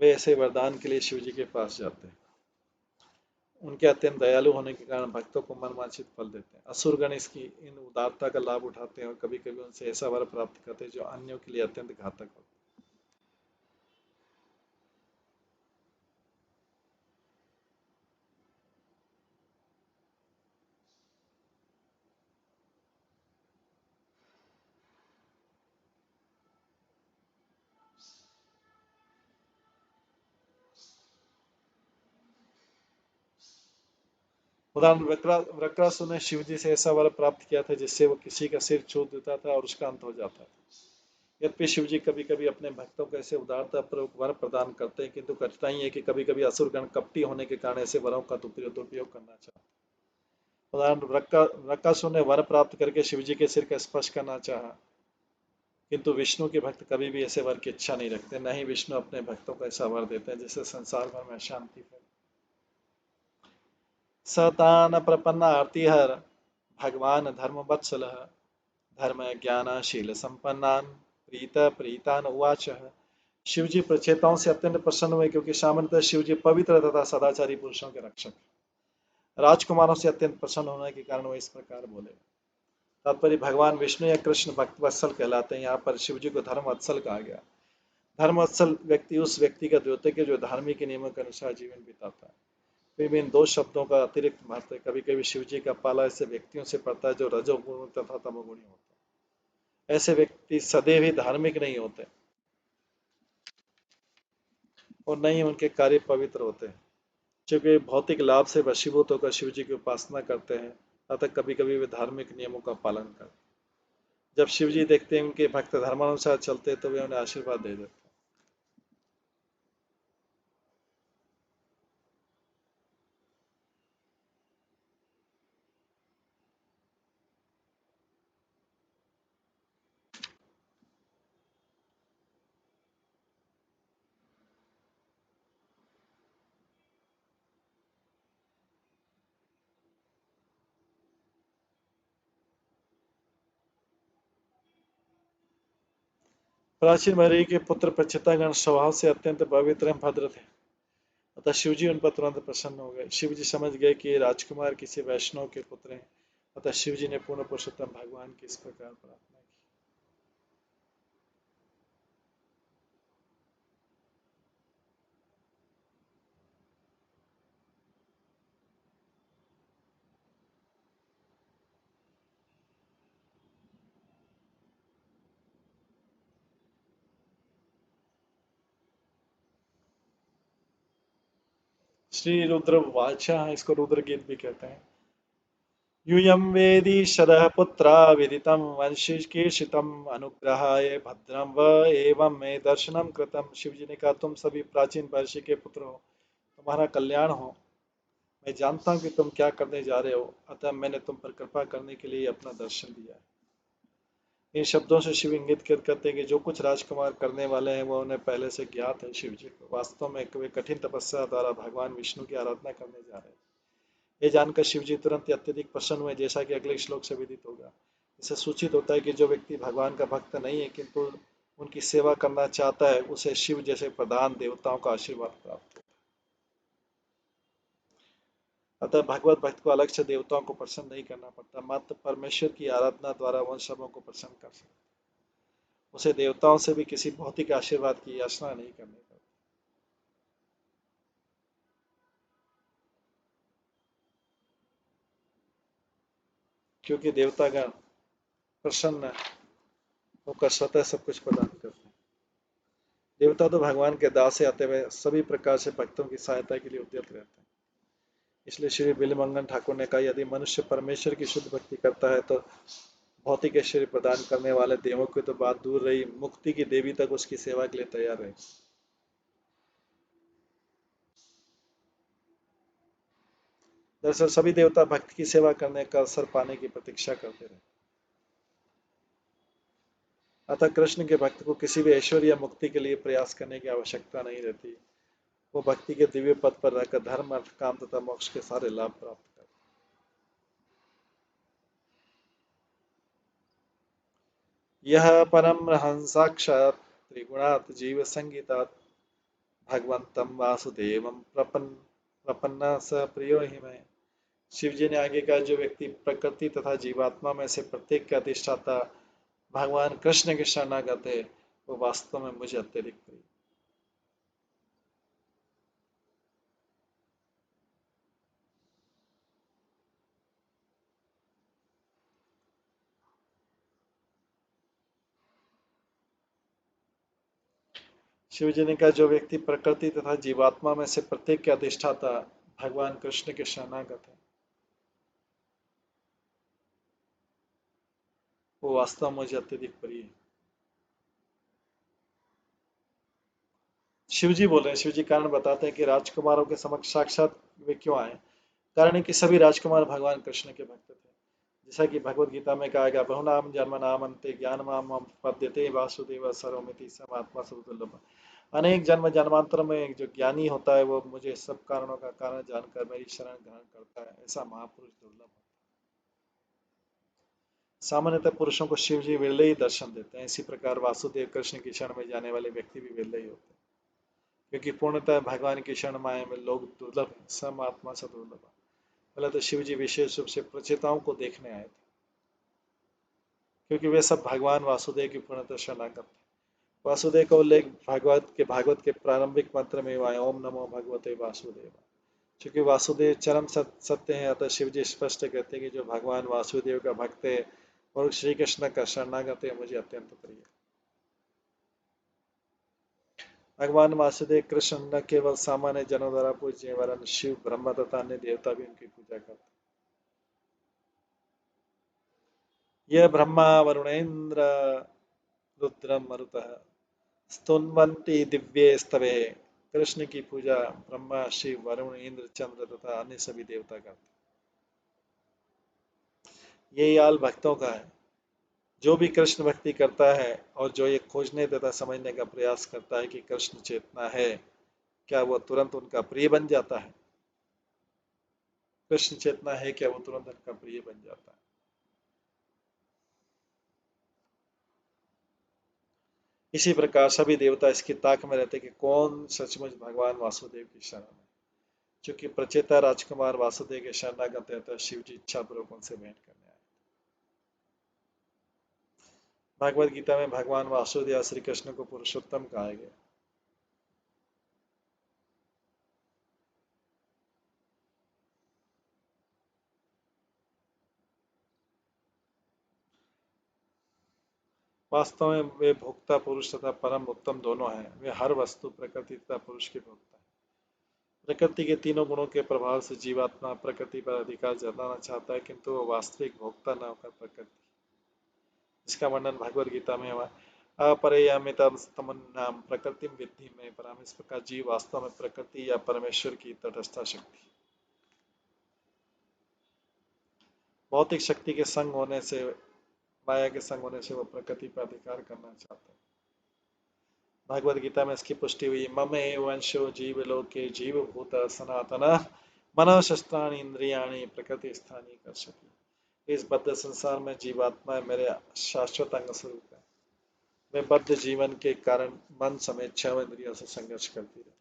वे ऐसे वरदान के लिए शिव जी के पास जाते हैं। उनके अत्यंत दयालु होने के कारण भक्तों को मनवांछित फल देते हैं। असुरगण इसकी इन उदारता का लाभ उठाते हैं और कभी कभी उनसे ऐसा वर प्राप्त करते हैं जो अन्यों के लिए अत्यंत घातक होता है। उदाहरण वृत्रासुर ने शिव जी से ऐसा वर प्राप्त किया था जिससे वो किसी का सिर छू देता था और उसका अंत हो जाता था। यद्यपि शिव जी कभी कभी अपने भक्तों को ऐसे उदारता पूर्वक वर प्रदान करते हैं, किंतु कठिनाई है कि कभी कभी असुरगण कपटी होने के कारण ऐसे वरों का दुरुपयोग करना चाहते हैं। उदाहरण वृकासुर ने वर प्राप्त करके शिव जी के सिर का स्पर्श करना चाहा, किंतु विष्णु के भक्त कभी भी ऐसे वर की इच्छा नहीं रखते। न ही विष्णु अपने भक्तों को ऐसा वर देते हैं जिससे संसार भर में शांति फैले। सतान प्रपन्न आरतीहर भगवान धर्म वत्सल धर्म ज्ञानशील संपन्नान प्रीत प्रीतान उवाच। शिव जी प्रचेताओं से अत्यंत प्रसन्न हुए क्योंकि सामान्यतः शिव जी पवित्र तथा सदाचारी पुरुषों के रक्षक। राजकुमारों से अत्यंत प्रसन्न होने के कारण वो इस प्रकार बोले। तात्पर्य भगवान विष्णु या कृष्ण भक्त वत्सल कहलाते हैं। यहाँ पर शिव जी को धर्म वत्सल कहा गया। धर्म वत्सल व्यक्ति उस व्यक्ति का द्योतक है जो धार्मिक नियमों के अनुसार जीवन बिताता है। फिर भी इन दो शब्दों का अतिरिक्त महत्व है। कभी कभी शिव जी का पाला ऐसे व्यक्तियों से पड़ता है जो रजोगुण तथा तमोगुणी होते हैं। ऐसे व्यक्ति सदैव ही धार्मिक नहीं होते और न ही उनके कार्य पवित्र होते हैं। चूंकि भौतिक लाभ से वशीभूत होकर शिव जी की उपासना करते हैं, अतः कभी कभी वे धार्मिक नियमों का पालन करते हैं। जब शिव जी देखते हैं उनके भक्त धर्मानुसार चलते हैं तो वे उन्हें आशीर्वाद दे देते हैं। प्राचीन मरी के पुत्र प्रचितागण स्वभाव से अत्यंत पवित्र एवं भद्र थे, अतः शिवजी उन पर तुरंत प्रसन्न हो गए। शिवजी समझ गए कि ये राजकुमार किसी वैष्णव के पुत्र हैं, अतः शिवजी ने पूर्ण पुरुषोत्तम भगवान की इस प्रकार प्रार्थना की। श्री रुद्र वाचा, इसको रुद्र गीत भी कहते हैं। यूयं वेदी शरः पुत्रा विदितं वंशीकीर्षितम् अनुग्रहाय भद्रं व एवं मे दर्शनम कृतम। शिव जी ने कहा, तुम सभी प्राचीन महर्षि के पुत्र हो, तुम्हारा कल्याण हो। मैं जानता हूँ कि तुम क्या करने जा रहे हो, अतः मैंने तुम पर कृपा करने के लिए अपना दर्शन दिया। इन शब्दों से शिव इंगित करते हैं कि जो कुछ राजकुमार करने वाले हैं वो उन्हें पहले से ज्ञात है। शिव जी को वास्तव में वे कठिन तपस्या द्वारा भगवान विष्णु की आराधना करने जा रहे हैं। ये जानकर शिव जी तुरंत ही अत्यधिक प्रसन्न हुए, जैसा कि अगले श्लोक से विदित होगा। इससे सूचित होता है कि जो व्यक्ति भगवान का भक्त नहीं है किंतु उनकी सेवा करना चाहता है, उसे शिव जैसे प्रधान देवताओं का आशीर्वाद प्राप्त हो। अतः भगवत भक्त को अलग से देवताओं को प्रसन्न नहीं करना पड़ता, मात्र परमेश्वर की आराधना द्वारा वह सबों को प्रसन्न कर सकता। उसे देवताओं से भी किसी भौतिक आशीर्वाद की याचना नहीं करनी पड़ती, क्योंकि देवतागण प्रसन्न होकर स्वतः सब कुछ प्रदान करते हैं। देवता तो भगवान के दास से आते हुए सभी प्रकार से भक्तों की सहायता के लिए उद्यत रहते हैं। इसलिए श्री बिल्वमंगन ठाकुर ने कहा, यदि मनुष्य परमेश्वर की शुद्ध भक्ति करता है तो भौतिक ऐश्वर्य प्रदान करने वाले देवों की तो बात दूर रही, मुक्ति की देवी तक उसकी सेवा के लिए तैयार रहे। दरअसल सभी देवता भक्त की सेवा करने का अवसर पाने की प्रतीक्षा करते रहे। अतः कृष्ण के भक्त को किसी भी ऐश्वर्य या मुक्ति के लिए प्रयास करने की आवश्यकता नहीं रहती। वो भक्ति के दिव्य पद पर रहकर धर्म, अर्थ, काम तथा मोक्ष के सारे लाभ प्राप्त करते। यह परम हंसाक्षात् त्रिगुणात् जीव संगीतात् भगवंतम वासुदेवम प्रपन्ना स प्रियो हि मैं। शिव जी ने आगे कहा, जो व्यक्ति प्रकृति तथा जीवात्मा में से प्रत्येक का अधिष्ठाता भगवान कृष्ण के शरणागत है, वो वास्तव में मुझे अत्यधिक प्रिय। शिव जी ने कहा, जो व्यक्ति प्रकृति तथा जीवात्मा में से प्रत्येक के अधिष्ठाता भगवान कृष्ण के शरणागत है, वो वास्तव में मुझे अत्यधिक प्रिय है। शिव जी बोल रहे हैं, शिव जी कारण बताते हैं कि राजकुमारों के समक्ष साक्षात वे क्यों आए। कारण है कि सभी राजकुमार भगवान कृष्ण के भक्त थे। जैसा कि भगवत गीता में कहा गया, बहुनाम जन्म नाम अंते ज्ञान माम पद्यते वासुदेव सर्वमिति समात्मा सर्वदुर्लभ। अनेक जन्म जन्मांतर में जो ज्ञानी होता है वो मुझे सब कारणों का कारण जानकर मेरी शरण ग्रहण करता है, ऐसा महापुरुष दुर्लभ है। सामान्यतः पुरुषों को शिव जी विरले ही दर्शन देते हैं, इसी प्रकार वासुदेव कृष्ण की शरण में जाने वाले व्यक्ति भी विरले ही होते हैं, क्योंकि पूर्णतः भगवान की शरण माया में लोग दुर्लभ हैं, सम आत्मा से दुर्लभ है। पहले तो शिव जी विशेष रूप से प्रचेताओं को देखने आए थे, क्योंकि वे सब भगवान वासुदेव की पूर्णतः शरणागत थे। वासुदेव का उल्लेख भागवत के प्रारंभिक मंत्र में हुआ है, ओम नमो भगवते वासुदेव। चूंकि वासुदेव चरम सत्य है, अतः शिव जी स्पष्ट कहते हैं कि जो भगवान वासुदेव का भक्त है और श्री कृष्ण का शरणागत है, मुझे अत्यंत प्रिय है। भगवान वासुदेव कृष्ण न केवल सामान्य जनों द्वारा पूज्य, वरन शिव, ब्रह्मा तथा अन्य देवता भी उनकी पूजा करते हैं। यह ब्रह्मा वरुणेन्द्र रुद्रम मरुतः स्तुन्वन्ति दिव्ये स्तवे। कृष्ण की पूजा ब्रह्मा, शिव, वरुण, इंद्र, चंद्र तथा अन्य सभी देवता करते हैं। ये याल भक्तों का है। जो भी कृष्ण भक्ति करता है और जो ये खोजने तथा समझने का प्रयास करता है कि कृष्ण चेतना है, क्या वह तुरंत उनका प्रिय बन जाता है? कृष्ण चेतना है क्या, वो तुरंत उनका प्रिय बन जाता है। इसी प्रकार सभी देवता इसकी ताक में रहते कि कौन सचमुच भगवान वासुदेव की शरण में। चूंकि प्रचेता राजकुमार वासुदेव के शरणागत है, तो शिव जी इच्छा पूर्वक उनसे भेंट करने आए। भगवद गीता में भगवान वासुदेव श्री कृष्ण को पुरुषोत्तम कहा गया। वास्तव में वे भोक्ता पुरुष तथा परम उत्तम दोनों हैं। वे हर वस्तु, प्रकृति तथा पुरुष के भोक्ता हैं। प्रकृति के तीनों गुणों के प्रभाव से जीवात्मा प्रकृति पर अधिकार जताना चाहता है, किंतु वो वास्तविक भोक्ता न होकर प्रकृति, इसका वर्णन भगवद गीता में हुआ। अपरियमितमन्नाम प्रकृति विद्धि में पराम, इस प्रकार जीव वास्तव में प्रकृति या परमेश्वर की तटस्थ शक्ति, भौतिक शक्ति के संग होने से, माया के संग होने से वो प्रकृति पर अधिकार करना चाहता है। भगवद गीता में इसकी पुष्टि हुई, मम वंशो जीव लोके जीव भूत सनातन मन शस्त्राणी इंद्रियाणी प्रकृति स्थानी कर सकी। इस बद्ध संसार में जीवात्मा मेरे शाश्वत अंग स्वरूप है। मैं बद्ध जीवन के कारण मन समेत छह इंद्रियों से संघर्ष करती रही।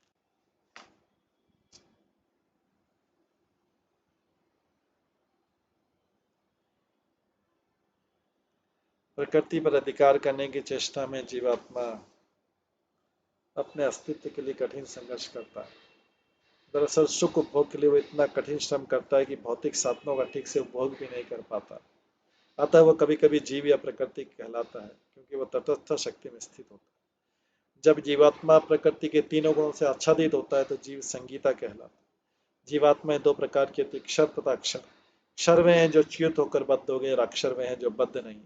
प्रकृति पर अधिकार करने की चेष्टा में जीवात्मा अपने अस्तित्व के लिए कठिन संघर्ष करता है। दरअसल सुख उपभोग के लिए वो इतना कठिन श्रम करता है कि भौतिक साधनों का ठीक से उपभोग भी नहीं कर पाता। अतः वो कभी कभी जीव या प्रकृति कहलाता है, क्योंकि वो तटस्थ शक्ति में स्थित होता है। जब जीवात्मा प्रकृति के तीनों गुणों से आच्छादित होता है तो जीव संगीता कहलाता है। जीवात्मा दो प्रकार की होती है, क्षर तथा अक्षर। क्षर वे हैं जो च्युत होकर बद्ध हो गए और अक्षर वे हैं जो बद्ध नहीं।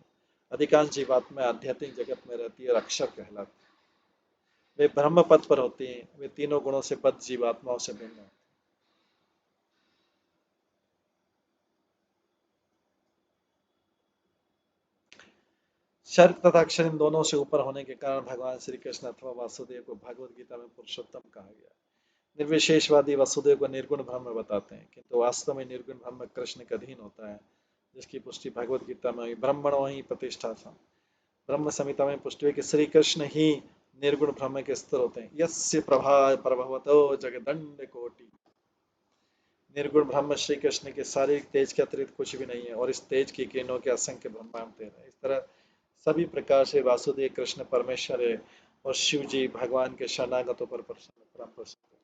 अधिकांश जीवात्मा आध्यात्मिक जगत में रहती है और अक्षर कहलाती है। वे ब्रह्म पद पर होती हैं। वे तीनों गुणों से बद्ध जीवात्माओं से भिन्न हैं। क्षर तथा अक्षर इन दोनों से ऊपर होने के कारण भगवान श्री कृष्ण अथवा वासुदेव को भगवद गीता में पुरुषोत्तम कहा गया। निर्विशेषवादी वसुदेव को निर्गुण ब्रह्म बताते हैं, किंतु वास्तव में निर्गुण ब्रह्म कृष्ण के अधीन होता है, जिसकी पुष्टि भगवद गीता में हुई। ब्रह्मणो ही प्रतिष्ठा था। ब्रह्म संहिता में पुष्टि हुई कि श्री कृष्ण ही निर्गुण ब्रह्म के स्तर होते हैं। यस्य प्रभा प्रभवतो जगदंड कोटि। निर्गुण ब्रह्म श्री कृष्ण के शारीरिक तेज के अतिरिक्त कुछ भी नहीं है, और इस तेज की किरणों के असंख्य ब्रह्मांड तेरह है। इस तरह सभी प्रकार से वासुदेव कृष्ण परमेश्वर है, और शिव जी भगवान के शरणागतों पर प्रसन्न, परम प्रसन्न है।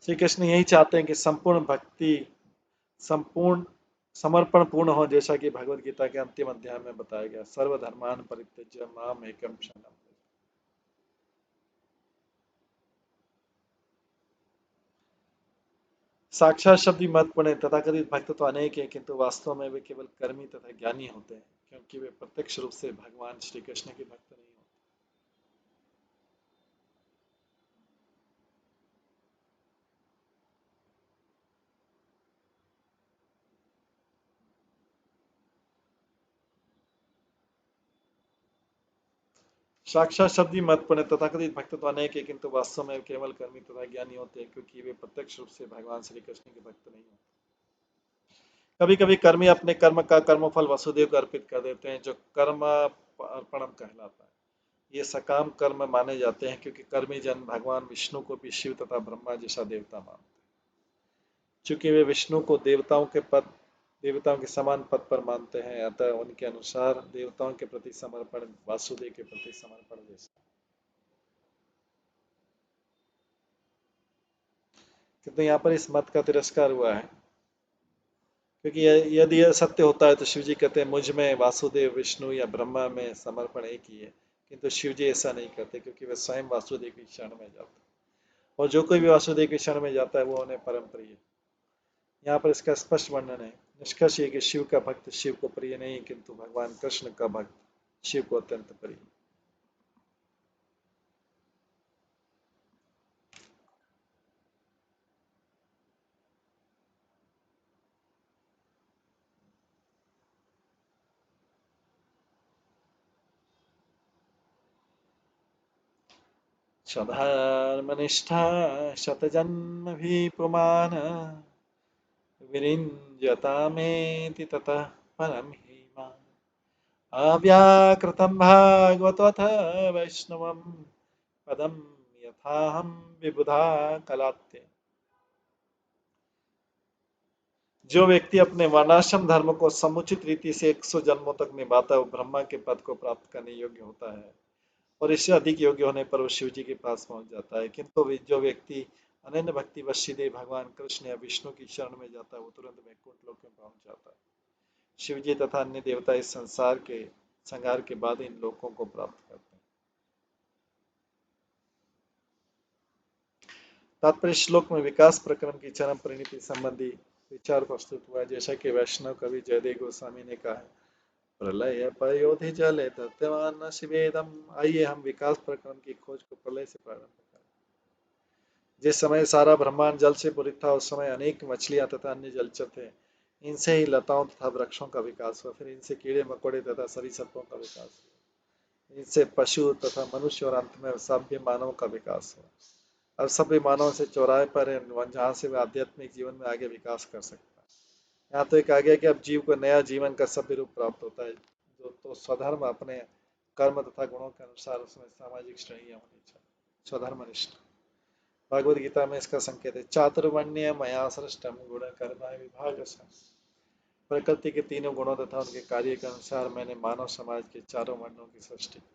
श्री कृष्ण यही चाहते हैं कि संपूर्ण भक्ति, संपूर्ण समर्पण पूर्ण हो, जैसा कि भगवद गीता के अंतिम अध्याय में बताया गया, सर्वधर्मान परित्यज्य माम एकम शरणम। साक्षात शब्द महत्वपूर्ण है। तथाकथित भक्त तो अनेक हैं, किंतु वास्तव में वे केवल कर्मी तथा ज्ञानी होते हैं, क्योंकि वे प्रत्यक्ष रूप से भगवान श्री कृष्ण के भक्त नहीं होते। साक्षात शब्द ही महत्वपूर्ण है। तथाकथित भक्त तो अनेक है, किंतु वास्तव में वे केवल कर्मी तथा ज्ञानी होते हैं, क्योंकि वे प्रत्यक्ष रूप से भगवान श्री कृष्ण के भक्त नहीं होते। कभी कभी कर्मी अपने कर्म का कर्मफल वसुदेव को अर्पित कर देते हैं, जो कर्म अर्पणम कहलाता है। ये सकाम कर्म माने जाते हैं, क्योंकि कर्मी जन भगवान विष्णु को भी शिव तथा ब्रह्मा जैसा देवता मानते हैं। चूंकि वे विष्णु को देवताओं के समान पद पर मानते हैं, अतः उनके अनुसार देवताओं के प्रति समर्पण वासुदेव के प्रति समर्पण जैसा। किंतु यहाँ पर इस मत का तिरस्कार हुआ है, क्योंकि यदि यह सत्य होता है तो शिव जी कहते हैं मुझ में वासुदेव विष्णु या ब्रह्मा में समर्पण एक ही है। किंतु शिव जी ऐसा नहीं करते, क्योंकि वे स्वयं वासुदेव की शरण में जाते हैं, और जो कोई भी वासुदेव की शरण में जाता है वो उन्हें परम प्रिय है। यहाँ पर इसका स्पष्ट वर्णन है। निष्कर्ष ये कि शिव का भक्त शिव को प्रिय नहीं, किंतु भगवान कृष्ण का भक्त शिव को अत्यंत प्रिय। स्वधर्मनिष्ठा शतजन्मभिः पुमान् विरिञ्जतामेति ततः परं हि माम्। अव्याकृतं भागवतोऽथ वैष्णवं पदं यथाहं विबुधा कलात्ते। जो व्यक्ति अपने वर्णाश्रम धर्म को समुचित रीति से 100 जन्मों तक निभाता है, वो ब्रह्मा के पद को प्राप्त करने योग्य होता है, और इससे अधिक योग्य होने पर वो शिव जी के पास पहुंच जाता है। किंतु जो व्यक्ति अनन्य भक्ति वश सीधे भगवान कृष्ण या विष्णु की शरण में जाता है, वो तुरंत वैकुंठ लोक में पहुंच जाता है। शिव जी तथा अन्य देवता इस संसार के संहार के बाद इन लोकों को प्राप्त करते हैं। तात्पर्य श्लोक में विकास प्रक्रम की चरम परिणति संबंधी विचार प्रस्तुत हुआ है, जैसा कि वैष्णव कवि जयदेव गोस्वामी ने कहा है, प्रलय पयोधि जले तत्वान शिवेदम। आइए हम विकास प्रक्रम की खोज को प्रलय से प्रारंभ करें। जिस समय सारा ब्रह्मांड जल से पूरित था, उस समय अनेक मछलियां तथा अन्य जलचर थे। इनसे ही लताओं तथा वृक्षों का विकास हुआ, फिर इनसे कीड़े मकोड़े तथा सरीसृपों का विकास हुआ, इनसे पशु तथा मनुष्य और अंत में सभ्य मानव का विकास हुआ। अब सभ्य मानव से चौराहे पर है, जहाँ से वह आध्यात्मिक जीवन में आगे विकास कर सकता है। यहाँ तो एक आ गया कि अब जीव को नया जीवन का सभ्य रूप प्राप्त होता है, जो तो स्वधर्म अपने कर्म तथा गुणों के अनुसार उसमें सामाजिक श्रेणियां होनी चाहिए, स्वधर्मनिष्ठ। भगवद गीता में इसका संकेत है, चातुर्वर्ण्य मया सृष्टम गुण कर्म विभाग। प्रकृति के तीनों गुणों तथा उनके कार्य के अनुसार मैंने मानव समाज के चारों वर्णों की सृष्टि की।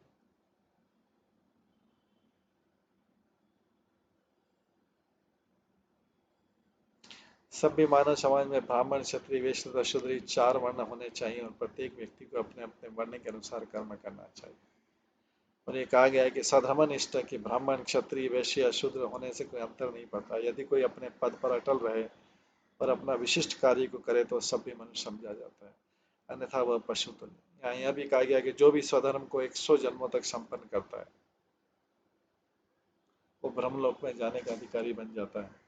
सभ्य मानव समाज में ब्राह्मण, क्षत्रिय, वैश्य तथा शूद्र चार वर्ण होने चाहिए और प्रत्येक व्यक्ति को अपने अपने वर्ण के अनुसार कर्म करना चाहिए। और ये कहा गया है कि सधर्मनिष्ठ कि ब्राह्मण, क्षत्रिय, वैश्य या शूद्र होने से कोई अंतर नहीं पड़ता। यदि कोई अपने पद पर अटल रहे और अपना विशिष्ट कार्य को करे तो सभ्य मनुष्य समझा जाता है, अन्यथा वह पशु तुल्य। यहाँ यह भी कहा गया कि जो भी स्वधर्म को 100 जन्मों तक संपन्न करता है वो ब्रह्मलोक में जाने का अधिकारी बन जाता है।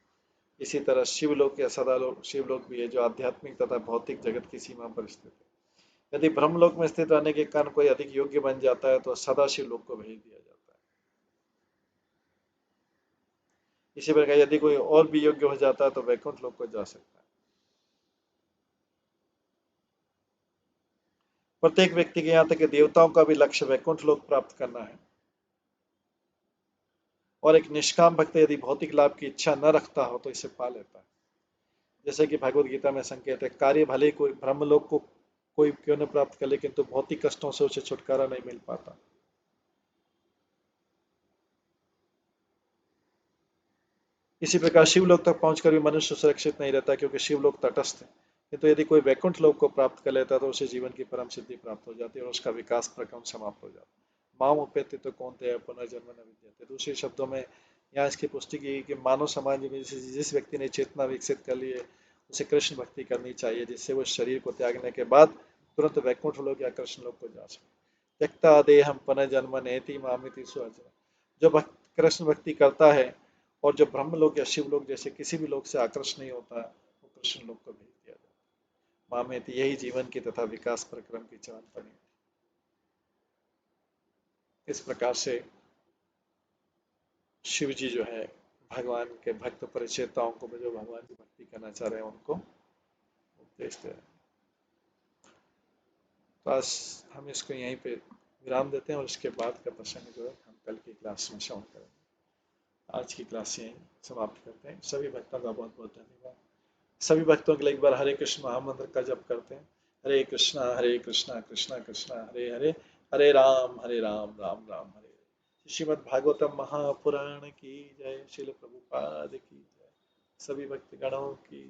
इसी तरह शिवलोक या सदालोक, शिवलोक भी है जो आध्यात्मिक तथा भौतिक जगत की सीमा पर स्थित है। यदि ब्रह्मलोक में स्थित रहने के कारण कोई अधिक योग्य बन जाता है तो सदाशिव लोक को भेज दिया जाता है। इसी प्रकार यदि कोई और भी योग्य हो जाता है तो वैकुंठ लोक को जा सकता है। प्रत्येक व्यक्ति के यहाँ तक कि देवताओं का भी लक्ष्य वैकुंठ लोक प्राप्त करना है। और एक निष्काम भक्त यदि भौतिक लाभ की इच्छा न रखता हो तो इसे पा लेता है। जैसे कि भगवत गीता में संकेत है, कार्य भले कोई ब्रह्मलोक को कोई क्यों न प्राप्त कर ले, किंतु भौतिक कष्टों से उसे छुटकारा नहीं मिल पाता। इसी प्रकार शिवलोक तक पहुंचकर भी मनुष्य सुरक्षित नहीं रहता, क्योंकि शिवलोक तटस्थ है। किंतु यदि कोई वैकुंठ लोक को प्राप्त कर लेता तो उसे जीवन की परम सिद्धि प्राप्त हो जाती है और उसका विकास प्रक्रम समाप्त हो जाता है। माम उपेत्य तो कौन्तेय पुनर्जन्म न विद्यते। दूसरे शब्दों में यहाँ इसकी पुष्टि की कि मानव समाज में जिस व्यक्ति ने चेतना विकसित कर ली है उसे कृष्ण भक्ति करनी चाहिए, जिससे वो शरीर को त्यागने के बाद तुरंत वैकुंठ लोक या कृष्ण लोक को जा सके। त्यक्ता देहम पुनर्जन्म नेति मामिति सुअर्जुन। जो भक्त कृष्ण भक्ति करता है और जो ब्रह्मलोक या शिवलोक जैसे किसी भी लोक से आकर्षण नहीं होता वो कृष्ण लोक को भेज दिया जाता है। मामेति, यही जीवन की तथा विकास प्रक्रम की चरण पड़ी। इस प्रकार से शिव जी जो है भगवान के भक्त परिचेताओं को जो भगवान की भक्ति करना चाह रहे हैं उनको उपदेश दे रहे हैं। बस हम इसको यहीं पे विराम देते हैं और उसके बाद का प्रसंग जो है हम कल की क्लास में श्रवण करेंगे। आज की क्लास यहीं समाप्त करते हैं। सभी भक्तों का बहुत बहुत धन्यवाद। सभी भक्तों के लिए एक बार हरे कृष्ण महामंत्र का जप करते हैं। हरे कृष्णा कृष्णा कृष्णा हरे हरे, हरे राम राम राम हरे हरे। श्रीमद् भागवतम महापुराण की जय। श्रील प्रभुपाद की जय। सभी भक्त गणों की